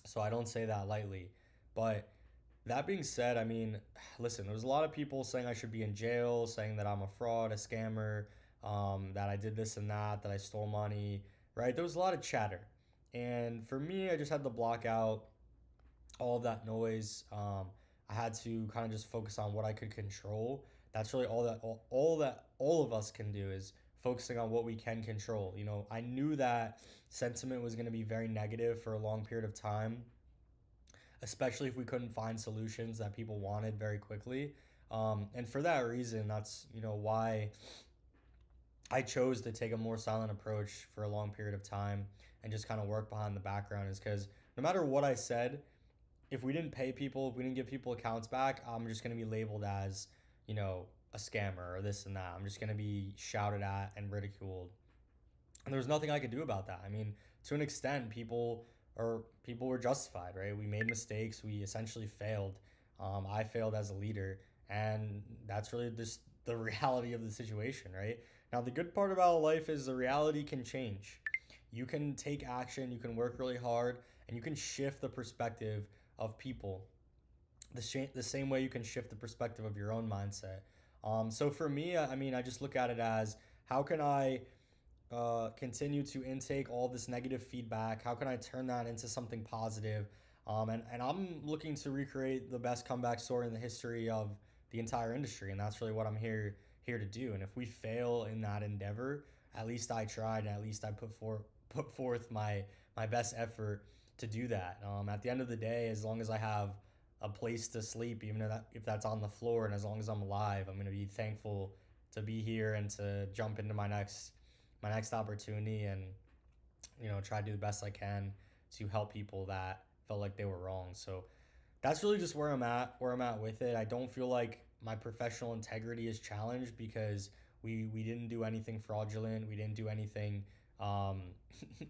so I don't say that lightly. But that being said, I mean, listen, there was a lot of people saying I should be in jail, saying that I'm a fraud, a scammer, that I did this and that I stole money, right? There was a lot of chatter. And for me, I just had to block out all of that noise. I had to kind of just focus on what I could control. That's really all of us can do is focusing on what we can control. You know, I knew that sentiment was going to be very negative for a long period of time, especially if we couldn't find solutions that people wanted very quickly. And for that reason, that's why I chose to take a more silent approach for a long period of time and just kind of work behind the background. Is because no matter what I said, if we didn't pay people, if we didn't give people accounts back, I'm just going to be labeled as, a scammer or this and that. I'm just going to be shouted at and ridiculed. And there's nothing I could do about that. I mean, to an extent, people were justified, right? We made mistakes. We essentially failed. I failed as a leader, and that's really just the reality of the situation, right? Now, the good part about life is the reality can change. You can take action, you can work really hard, and you can shift the perspective of people. the same way you can shift the perspective of your own mindset. So for me, I mean, I just look at it as how can I continue to intake all this negative feedback? How can I turn that into something positive? And I'm looking to recreate the best comeback story in the history of the entire industry, and that's really what I'm here to do. And if we fail in that endeavor, at least I tried, and at least I put forth my best effort to do that. At the end of the day, as long as I have a place to sleep, even if that's on the floor, and as long as I'm alive, I'm gonna be thankful to be here and to jump into my next opportunity, and try to do the best I can to help people that felt like they were wrong. So that's really just where I'm at with it. I don't feel like my professional integrity is challenged because we didn't do anything fraudulent. We didn't do anything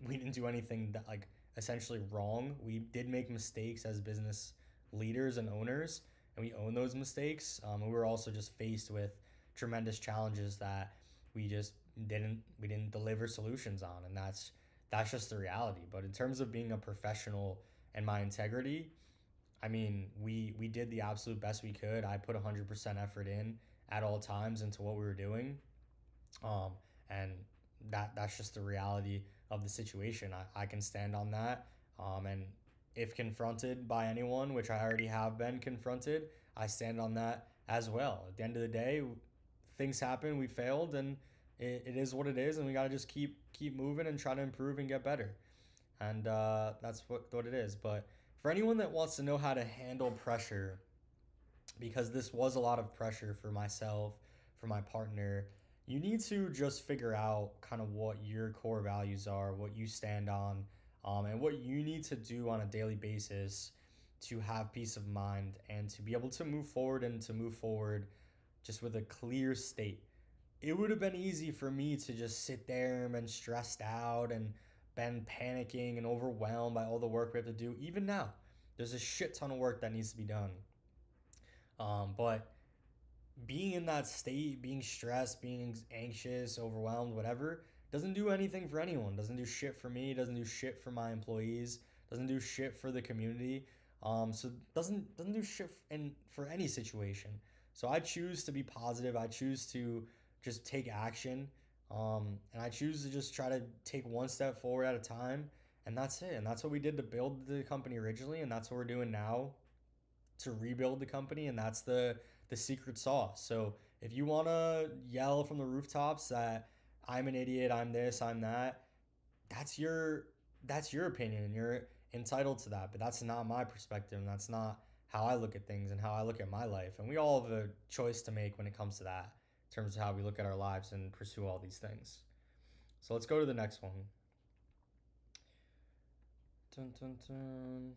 we didn't do anything that like essentially wrong. We did make mistakes as business leaders and owners, and we own those mistakes. And we were also just faced with tremendous challenges that we didn't deliver solutions on, and that's just the reality. But in terms of being a professional and my integrity, I mean, we did the absolute best we could. I put 100% effort in at all times into what we were doing, and that's just the reality of the situation. I can stand on that, and if confronted by anyone, which I already have been confronted, I stand on that as well. At the end of the day, things happen. We failed, and it is what it is, and we gotta just keep moving and try to improve and get better. And that's what it is. But for anyone that wants to know how to handle pressure, because this was a lot of pressure for myself, for my partner, you need to just figure out kind of what your core values are, what you stand on, and what you need to do on a daily basis to have peace of mind and to be able to move forward and to move forward just with a clear state. It would have been easy for me to just sit there and been stressed out and been panicking and overwhelmed by all the work we have to do. Even now, there's a shit ton of work that needs to be done. But being in that state, being stressed, being anxious, overwhelmed, whatever, doesn't do anything for anyone. Doesn't do shit for me. Doesn't do shit for my employees. Doesn't do shit for the community. So doesn't do shit for any situation. So I choose to be positive. I choose to just take action. And I choose to just try to take one step forward at a time. And that's it. And that's what we did to build the company originally. And that's what we're doing now to rebuild the company, and that's the secret sauce. So if you want to yell from the rooftops that I'm an idiot, I'm this, I'm that, that's your that's your opinion, and you're entitled to that. But that's not my perspective, and that's not how I look at things and how I look at my life. And we all have a choice to make when it comes to that, in terms of how we look at our lives and pursue all these things. So let's go to the next one. Dun, dun, dun.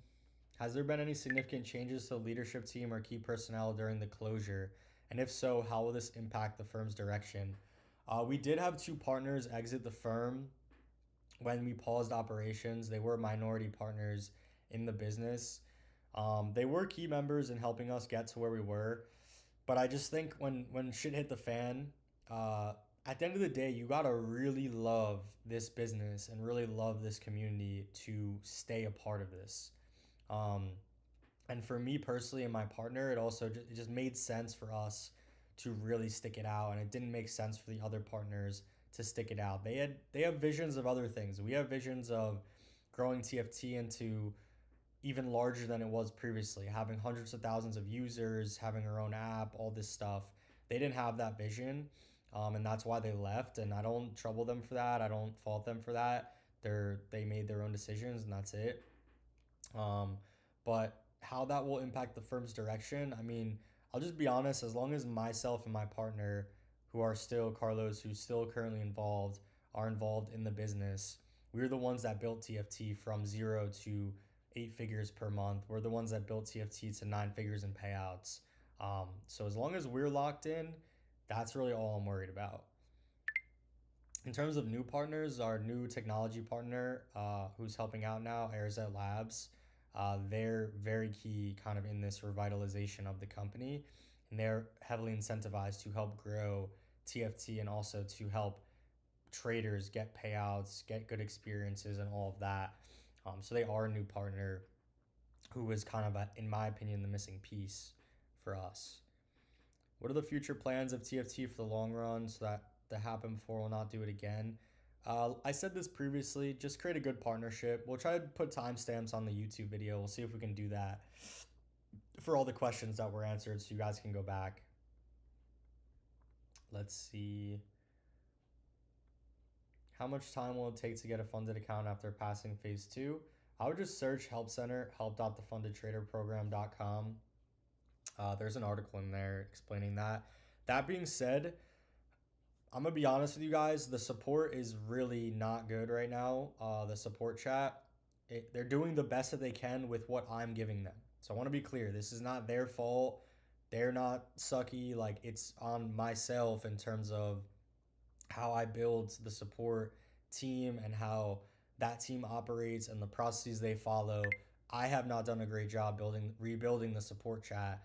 Has there been any significant changes to the leadership team or key personnel during the closure? And if so, how will this impact the firm's direction? We did have two partners exit the firm when we paused operations. They were minority partners in the business. They were key members in helping us get to where we were. But I just think when shit hit the fan, at the end of the day, you gotta really love this business and really love this community to stay a part of this. Um, and for me personally and my partner, it just made sense for us to really stick it out, and it didn't make sense for the other partners to stick it out. They have visions of other things. We have visions of growing TFT into even larger than it was previously, having hundreds of thousands of users, having our own app, all this stuff. They didn't have that vision, and that's why they left. And I don't trouble them for that. I don't fault them for that. They made their own decisions, and that's it. Um, but how that will impact the firm's direction, I mean, I'll just be honest, as long as myself and my partner, who are still Carlos, who's still currently involved, are involved in the business, we're the ones that built TFT from zero to 8 figures per month. We're the ones that built TFT to 9 figures in payouts. So as long as we're locked in, that's really all I'm worried about. In terms of new partners, our new technology partner who's helping out now, AirZ Labs, they're very key kind of in this revitalization of the company. And they're heavily incentivized to help grow TFT and also to help traders get payouts, get good experiences, and all of that. So they are a new partner. who was kind of, in my opinion, the missing piece for us. What are the future plans of TFT for the long run so that happened before will not do it again? I said this previously, just create a good partnership. We'll try to put timestamps on the YouTube video. We'll see if we can do that for all the questions that were answered so you guys can go back. Let's see. How much time will it take to get a funded account after passing phase 2? I would just search Help Center, help.thefundedtraderprogram.com. There's an article in there explaining that. That being said, I'm going to be honest with you guys. The support is really not good right now. The support chat, they're doing the best that they can with what I'm giving them. So I want to be clear. This is not their fault. They're not sucky. Like, it's on myself in terms of how I build the support team and how that team operates and the processes they follow. I have not done a great job rebuilding the support chat.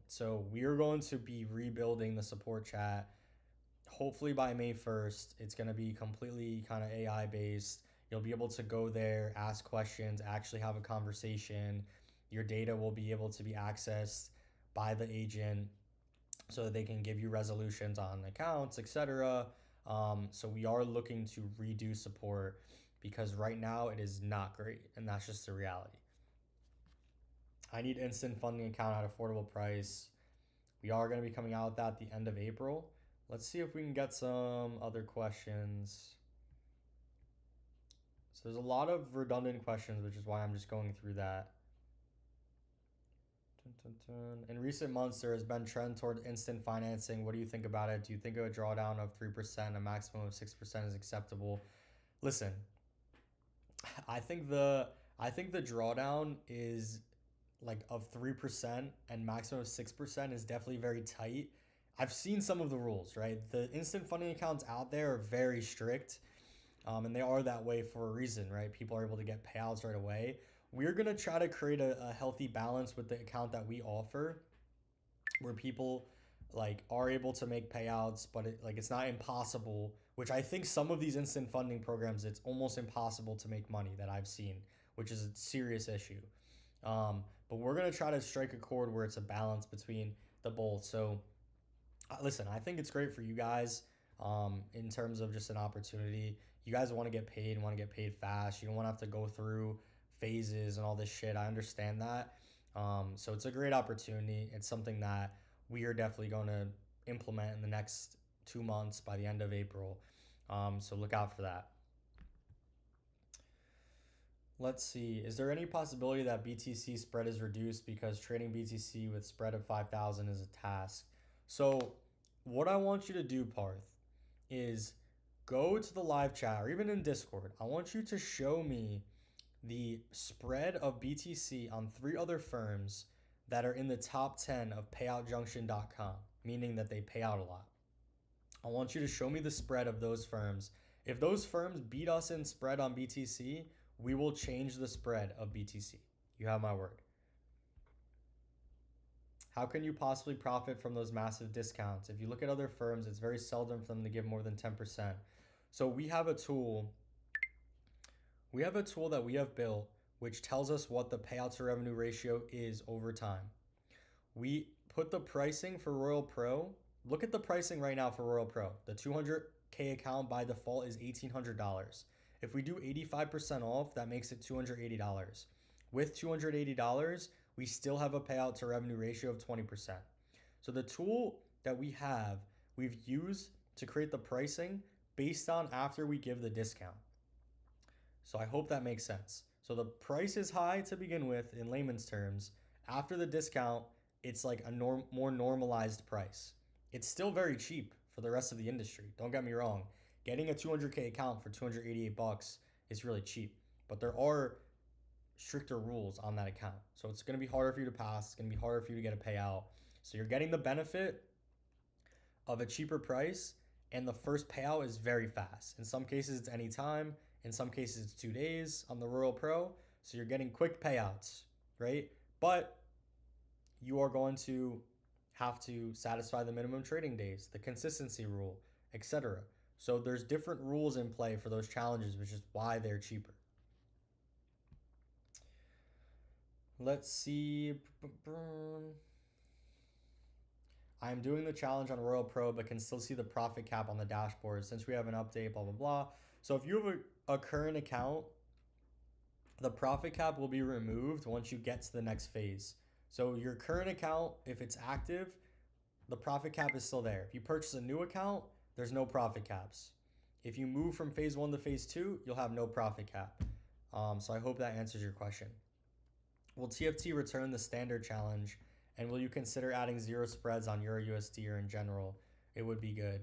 So we are going to be rebuilding the support chat. Hopefully by May 1st, it's going to be completely kind of AI based. You'll be able to go there, ask questions, actually have a conversation. Your data will be able to be accessed by the agent so that they can give you resolutions on accounts, etc. So we are looking to redo support because right now it is not great, and that's just the reality. I need instant funding account at affordable price. We are going to be coming out with that at the end of April. Let's see if we can get some other questions. So there's a lot of redundant questions, which is why I'm just going through that. In recent months, there has been a trend toward instant financing. What do you think about it? Do you think a drawdown of 3%, a maximum of 6% is acceptable? Listen, I think the drawdown is like of 3% and maximum of 6% is definitely very tight. I've seen some of the rules, right? The instant funding accounts out there are very strict, and they are that way for a reason, right? People are able to get payouts right away. We're going to try to create a healthy balance with the account that we offer where people like are able to make payouts, but it's not impossible, which I think some of these instant funding programs, it's almost impossible to make money that I've seen, which is a serious issue. But we're going to try to strike a chord where it's a balance between the both. So listen, I think it's great for you guys in terms of just an opportunity. You guys want to get paid fast. You don't want to have to go through phases and all this shit. I understand that. So it's a great opportunity. It's something that we are definitely going to implement in the next 2 months by the end of April. So look out for that. Let's see. Is there any possibility that BTC spread is reduced because trading BTC with spread of 5,000 is a task? So what I want you to do, Parth, is go to the live chat or even in Discord. I want you to show me the spread of BTC on 3 other firms that are in the top 10 of payoutjunction.com, meaning that they pay out a lot. I want you to show me the spread of those firms. If those firms beat us in spread on BTC, we will change the spread of BTC. You have my word. How can you possibly profit from those massive discounts? If you look at other firms, it's very seldom for them to give more than 10%. So we have a tool that we have built which tells us what the payout to revenue ratio is over time. We put the pricing for Royal Pro. Look at the pricing right now for Royal Pro. The 200K account by default is $1,800. If we do 85% off, that makes it $280. With $280, we still have a payout to revenue ratio of 20%. So the tool that we've used to create the pricing based on after we give the discount. So I hope that makes sense. So the price is high to begin with in layman's terms. After the discount, it's like a more normalized price. It's still very cheap for the rest of the industry. Don't get me wrong. Getting a 200K account for $288 is really cheap, but there are stricter rules on that account. So it's going to be harder for you to pass. It's going to be harder for you to get a payout. So you're getting the benefit of a cheaper price, and the first payout is very fast. In some cases, it's anytime. In some cases, it's 2 days on the Royal Pro. So you're getting quick payouts, right? But you are going to have to satisfy the minimum trading days, the consistency rule, etc. So there's different rules in play for those challenges, which is why they're cheaper. Let's see. I'm doing the challenge on Royal Pro, but can still see the profit cap on the dashboard since we have an update, blah, blah, blah. So if you have a current account, the profit cap will be removed once you get to the next phase. So your current account, if it's active, the profit cap is still there. If you purchase a new account, there's no profit caps. If you move from phase 1 to phase 2, you'll have no profit cap. So I hope that answers your question. Will TFT return the standard challenge, and will you consider adding zero spreads on Euro USD or in general? It would be good.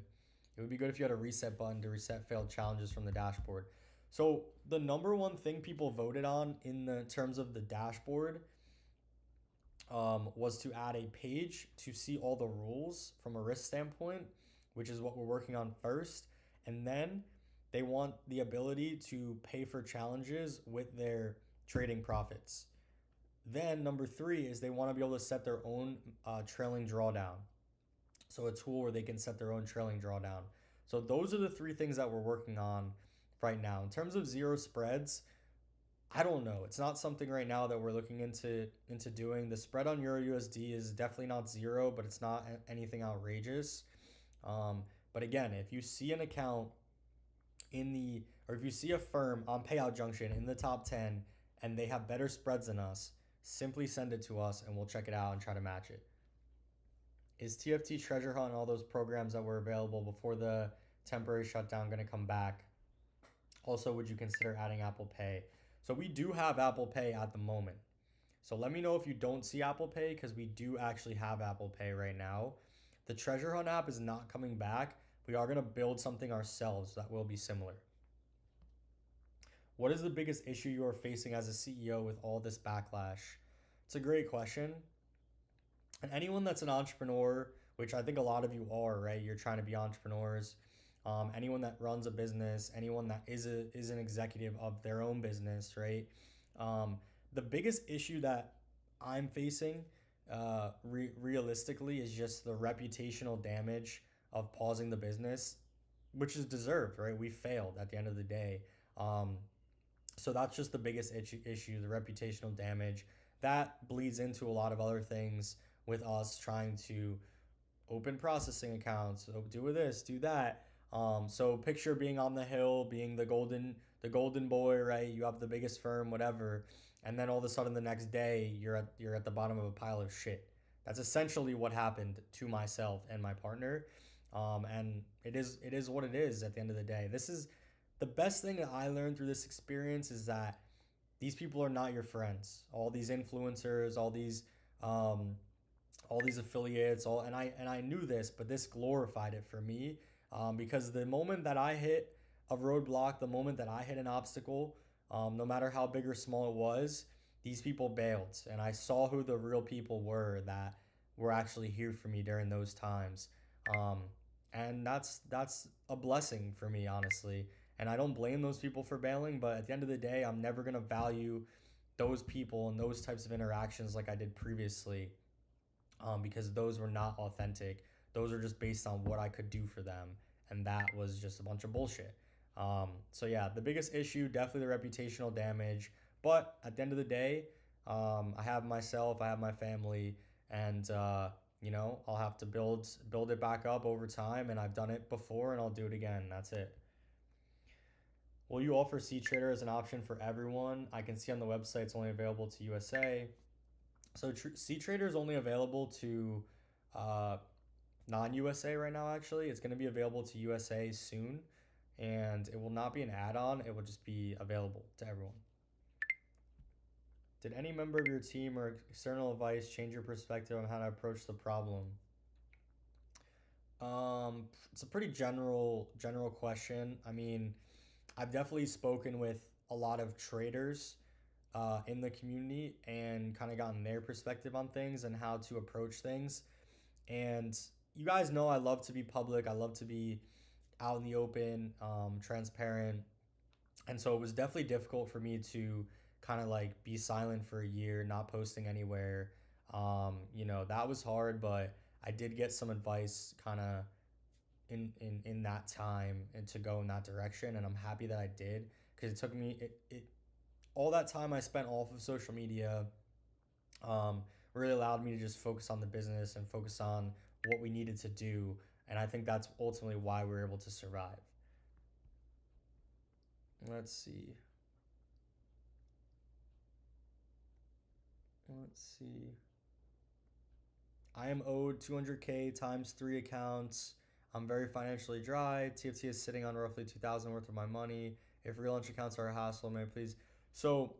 It would be good if you had a reset button to reset failed challenges from the dashboard. So the number one thing people voted on in the terms of the dashboard was to add a page to see all the rules from a risk standpoint, which is what we're working on first. And then they want the ability to pay for challenges with their trading profits. Then number 3 is they want to be able to set their own trailing drawdown. So a tool where they can set their own trailing drawdown. So those are the 3 things that we're working on right now. In terms of zero spreads, I don't know. It's not something right now that we're looking into doing. The spread on Euro USD is definitely not zero, but it's not anything outrageous. But again, if you see an account or if you see a firm on Payout Junction in the top 10 and they have better spreads than us, simply send it to us and we'll check it out and try to match it. Is TFT Treasure Hunt and all those programs that were available before the temporary shutdown going to come back? Also, would you consider adding Apple Pay? So we do have Apple Pay at the moment. So let me know if you don't see Apple Pay, because we do actually have Apple Pay right now. The Treasure Hunt app is not coming back. We are going to build something ourselves that will be similar. What is the biggest issue you are facing as a CEO with all this backlash? It's a great question. And anyone that's an entrepreneur, which I think a lot of you are, right? You're trying to be entrepreneurs. Anyone that runs a business, anyone that is an executive of their own business, right? The biggest issue that I'm facing realistically is just the reputational damage of pausing the business, which is deserved, right? We failed at the end of the day. So that's just the biggest issue, the reputational damage. That bleeds into a lot of other things with us trying to open processing accounts, so do this, do that. So picture being on the hill, being the golden boy, right? You have the biggest firm, whatever, and then all of a sudden the next day you're at the bottom of a pile of shit. That's essentially what happened to myself and my partner, and it is what it is at the end of the day. This is the best thing that I learned through this experience is that these people are not your friends. All these influencers, all these affiliates, and I knew this, but this glorified it for me, because the moment that I hit a roadblock, the moment that I hit an obstacle, no matter how big or small it was, these people bailed, and I saw who the real people were that were actually here for me during those times, and that's a blessing for me, honestly. And I don't blame those people for bailing, but at the end of the day, I'm never gonna value those people and those types of interactions like I did previously, because those were not authentic. Those are just based on what I could do for them, and that was just a bunch of bullshit. So yeah, the biggest issue definitely the reputational damage. But at the end of the day, I have myself, I have my family, and I'll have to build it back up over time. And I've done it before, and I'll do it again. That's it. Will you offer C-Trader as an option for everyone? I can see on the website it's only available to USA. So C-Trader is only available to uh, non-USA right now, actually. It's going to be available to USA soon, and it will not be an add-on. It will just be available to everyone. Did any member of your team or external advice change your perspective on how to approach the problem? It's a pretty general question. I mean, I've definitely spoken with a lot of traders in the community and kind of gotten their perspective on things and how to approach things. And you guys know I love to be public. I love to be out in the open, transparent. And so it was definitely difficult for me to kind of like be silent for a year, not posting anywhere. That was hard, but I did get some advice kind of in that time and to go in that direction. And I'm happy that I did, because it took me, it all that time I spent off of social media really allowed me to just focus on the business and focus on what we needed to do. And I think that's ultimately why we were able to survive. Let's see. Let's see. I am owed 200K times 3 accounts. I'm very financially dry. TFT is sitting on roughly 2,000 worth of my money. If relaunch accounts are a hassle, may I please? So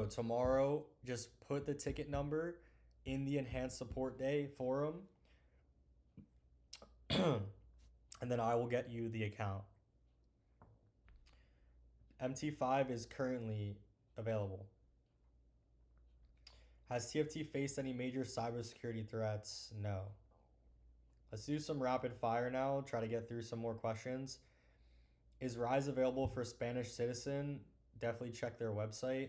tomorrow, just put the ticket number in the enhanced support day forum, and then I will get you the account. MT5 is currently available. Has TFT faced any major cybersecurity threats? No. Let's do some rapid fire now. Try to get through some more questions. Is Rise available for Spanish citizen? Definitely check their website.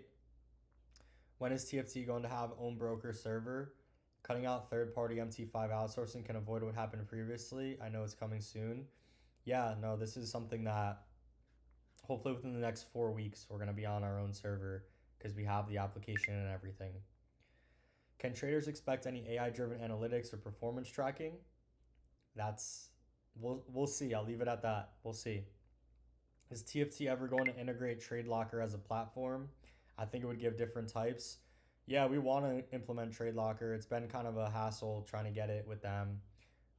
When is TFT going to have own broker server? Cutting out third-party MT5 outsourcing can avoid what happened previously. I know it's coming soon. Yeah, no, this is something that hopefully within the next 4 weeks we're going to be on our own server because we have the application and everything. Can traders expect any AI-driven analytics or performance tracking? We'll see. I'll leave it at that. We'll see. Is TFT ever going to integrate TradeLocker as a platform? I think it would give different types. Yeah, we want to implement TradeLocker. It's been kind of a hassle trying to get it with them.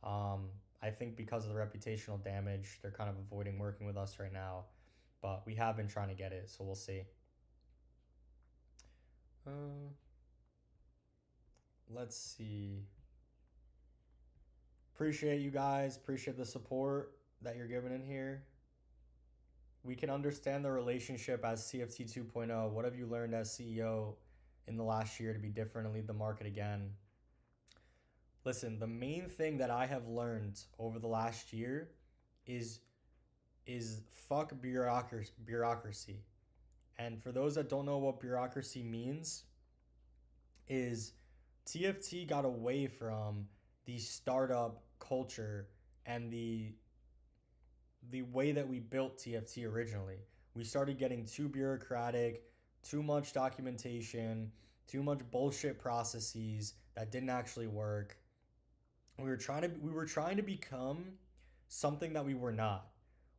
I think because of the reputational damage, they're kind of avoiding working with us right now. But we have been trying to get it, so we'll see. Let's see. Appreciate you guys. Appreciate the support that you're giving in here. We can understand the relationship as CFT 2.0. What have you learned as CEO in the last year to be different and lead the market again? Listen, the main thing that I have learned over the last year is fuck bureaucracy. And for those that don't know what bureaucracy means, is TFT got away from the startup culture and the way that we built TFT originally. We started getting too bureaucratic, too much documentation, too much bullshit processes that didn't actually work. We were trying to become something that we were not.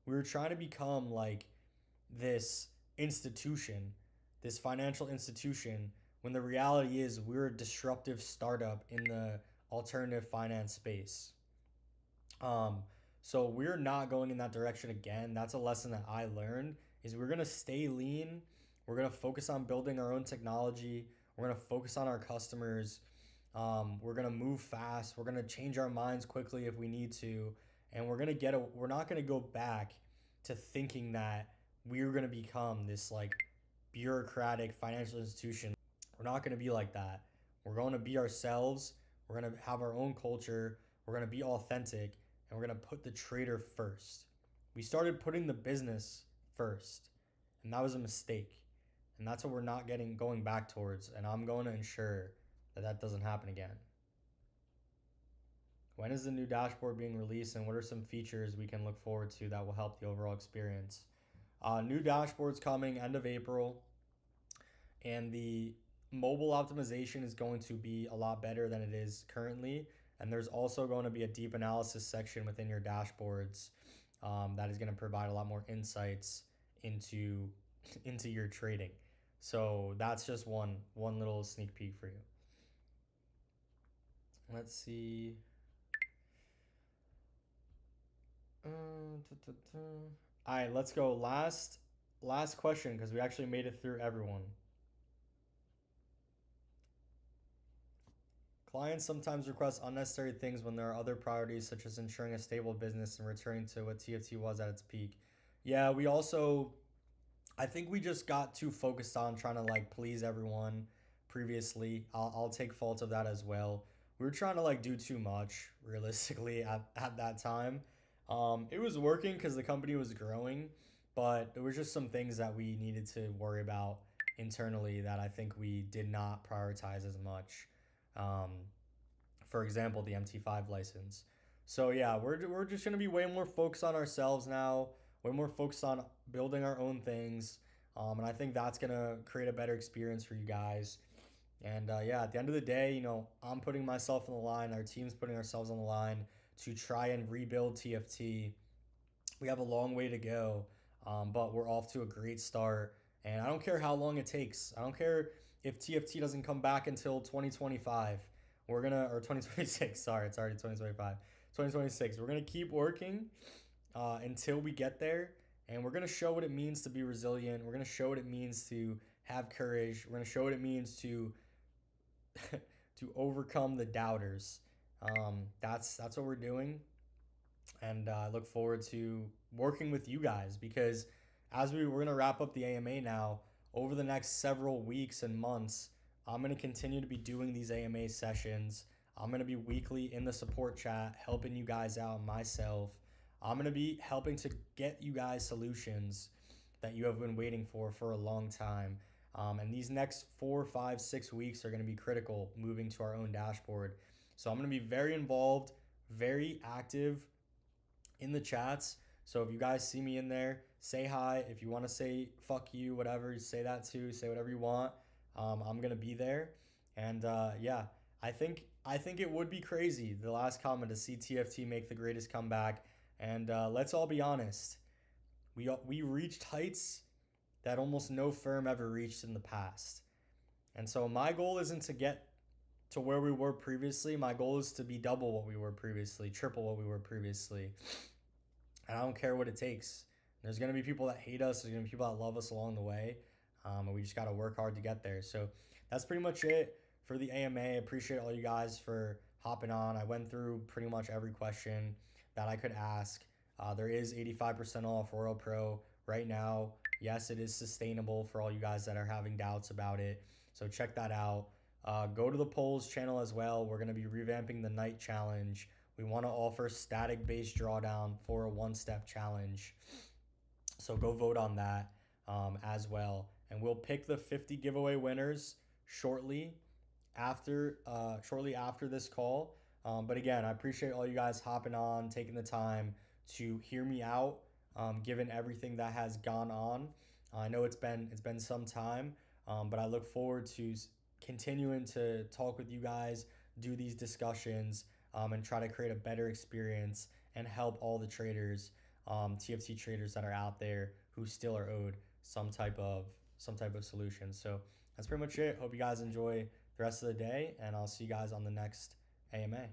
We were trying to become like this institution, this financial institution, when the reality is we're a disruptive startup in the alternative finance space. So we're not going in that direction again. That's a lesson that I learned is we're going to stay lean. We're going to focus on building our own technology. We're going to focus on our customers. We're going to move fast. We're going to change our minds quickly if we need to. And we're not going to go back to thinking that we're going to become this like bureaucratic financial institution. We're not going to be like that. We're going to be ourselves. We're going to have our own culture. We're going to be authentic. And we're going to put the trader first. We started putting the business first, and that was a mistake. And that's what we're not going back towards. And I'm going to ensure that that doesn't happen again. When is the new dashboard being released, and what are some features we can look forward to that will help the overall experience? New dashboard's coming end of April, and the mobile optimization is going to be a lot better than it is currently. And there's also going to be a deep analysis section within your dashboards that is going to provide a lot more insights into your trading. So that's just one little sneak peek for you. Let's see. All right, let's go. Last question because we actually made it through everyone. Clients sometimes request unnecessary things when there are other priorities such as ensuring a stable business and returning to what TFT was at its peak. Yeah, I think we just got too focused on trying to like please everyone previously. I'll take fault of that as well. We were trying to like do too much realistically at that time. It was working because the company was growing, but there was just some things that we needed to worry about internally that I think we did not prioritize as much. For example, the MT5 license. So yeah, we're just gonna be way more focused on ourselves now, way more focused on building our own things, and I think that's gonna create a better experience for you guys. And yeah, at the end of the day, I'm putting myself on the line. Our team's putting ourselves on the line to try and rebuild TFT. We have a long way to go, but we're off to a great start. And I don't care how long it takes. I don't care if TFT doesn't come back until 2025. Or 2026. Sorry, it's already 2025. 2026. We're gonna keep working until we get there, and we're gonna show what it means to be resilient. We're gonna show what it means to have courage. We're gonna show what it means to to overcome the doubters. That's what we're doing, and I look forward to working with you guys because we're gonna wrap up the AMA now. Over the next several weeks and months, I'm gonna continue to be doing these AMA sessions. I'm gonna be weekly in the support chat, helping you guys out myself. I'm gonna be helping to get you guys solutions that you have been waiting for a long time. And these next 4, 5, 6 weeks are going to be critical moving to our own dashboard. So I'm going to be very involved, very active in the chats. So if you guys see me in there, say hi. If you want to say fuck you, whatever, say that too. Say whatever you want. I'm going to be there. And yeah, I think it would be crazy, the last comment, to see TFT make the greatest comeback. And let's all be honest. We reached heights that almost no firm ever reached in the past. And so my goal isn't to get to where we were previously. My goal is to be double what we were previously, triple what we were previously. And I don't care what it takes. There's going to be people that hate us. There's going to be people that love us along the way. And we just got to work hard to get there. So that's pretty much it for the AMA. I appreciate all you guys for hopping on. I went through pretty much every question that I could ask. There is 85% off Royal Pro right now. Yes, it is sustainable for all you guys that are having doubts about it. So check that out. Go to the polls channel as well. We're going to be revamping the night challenge. We want to offer static based drawdown for a one-step challenge. So go vote on that as well. And we'll pick the 50 giveaway winners shortly after this call. But again, I appreciate all you guys hopping on, taking the time to hear me out, given everything that has gone on. I know it's been some time, but I look forward to continuing to talk with you guys, do these discussions, and try to create a better experience and help all the traders, TFT traders that are out there who still are owed some type of solution. So that's pretty much it. Hope you guys enjoy the rest of the day, and I'll see you guys on the next AMA.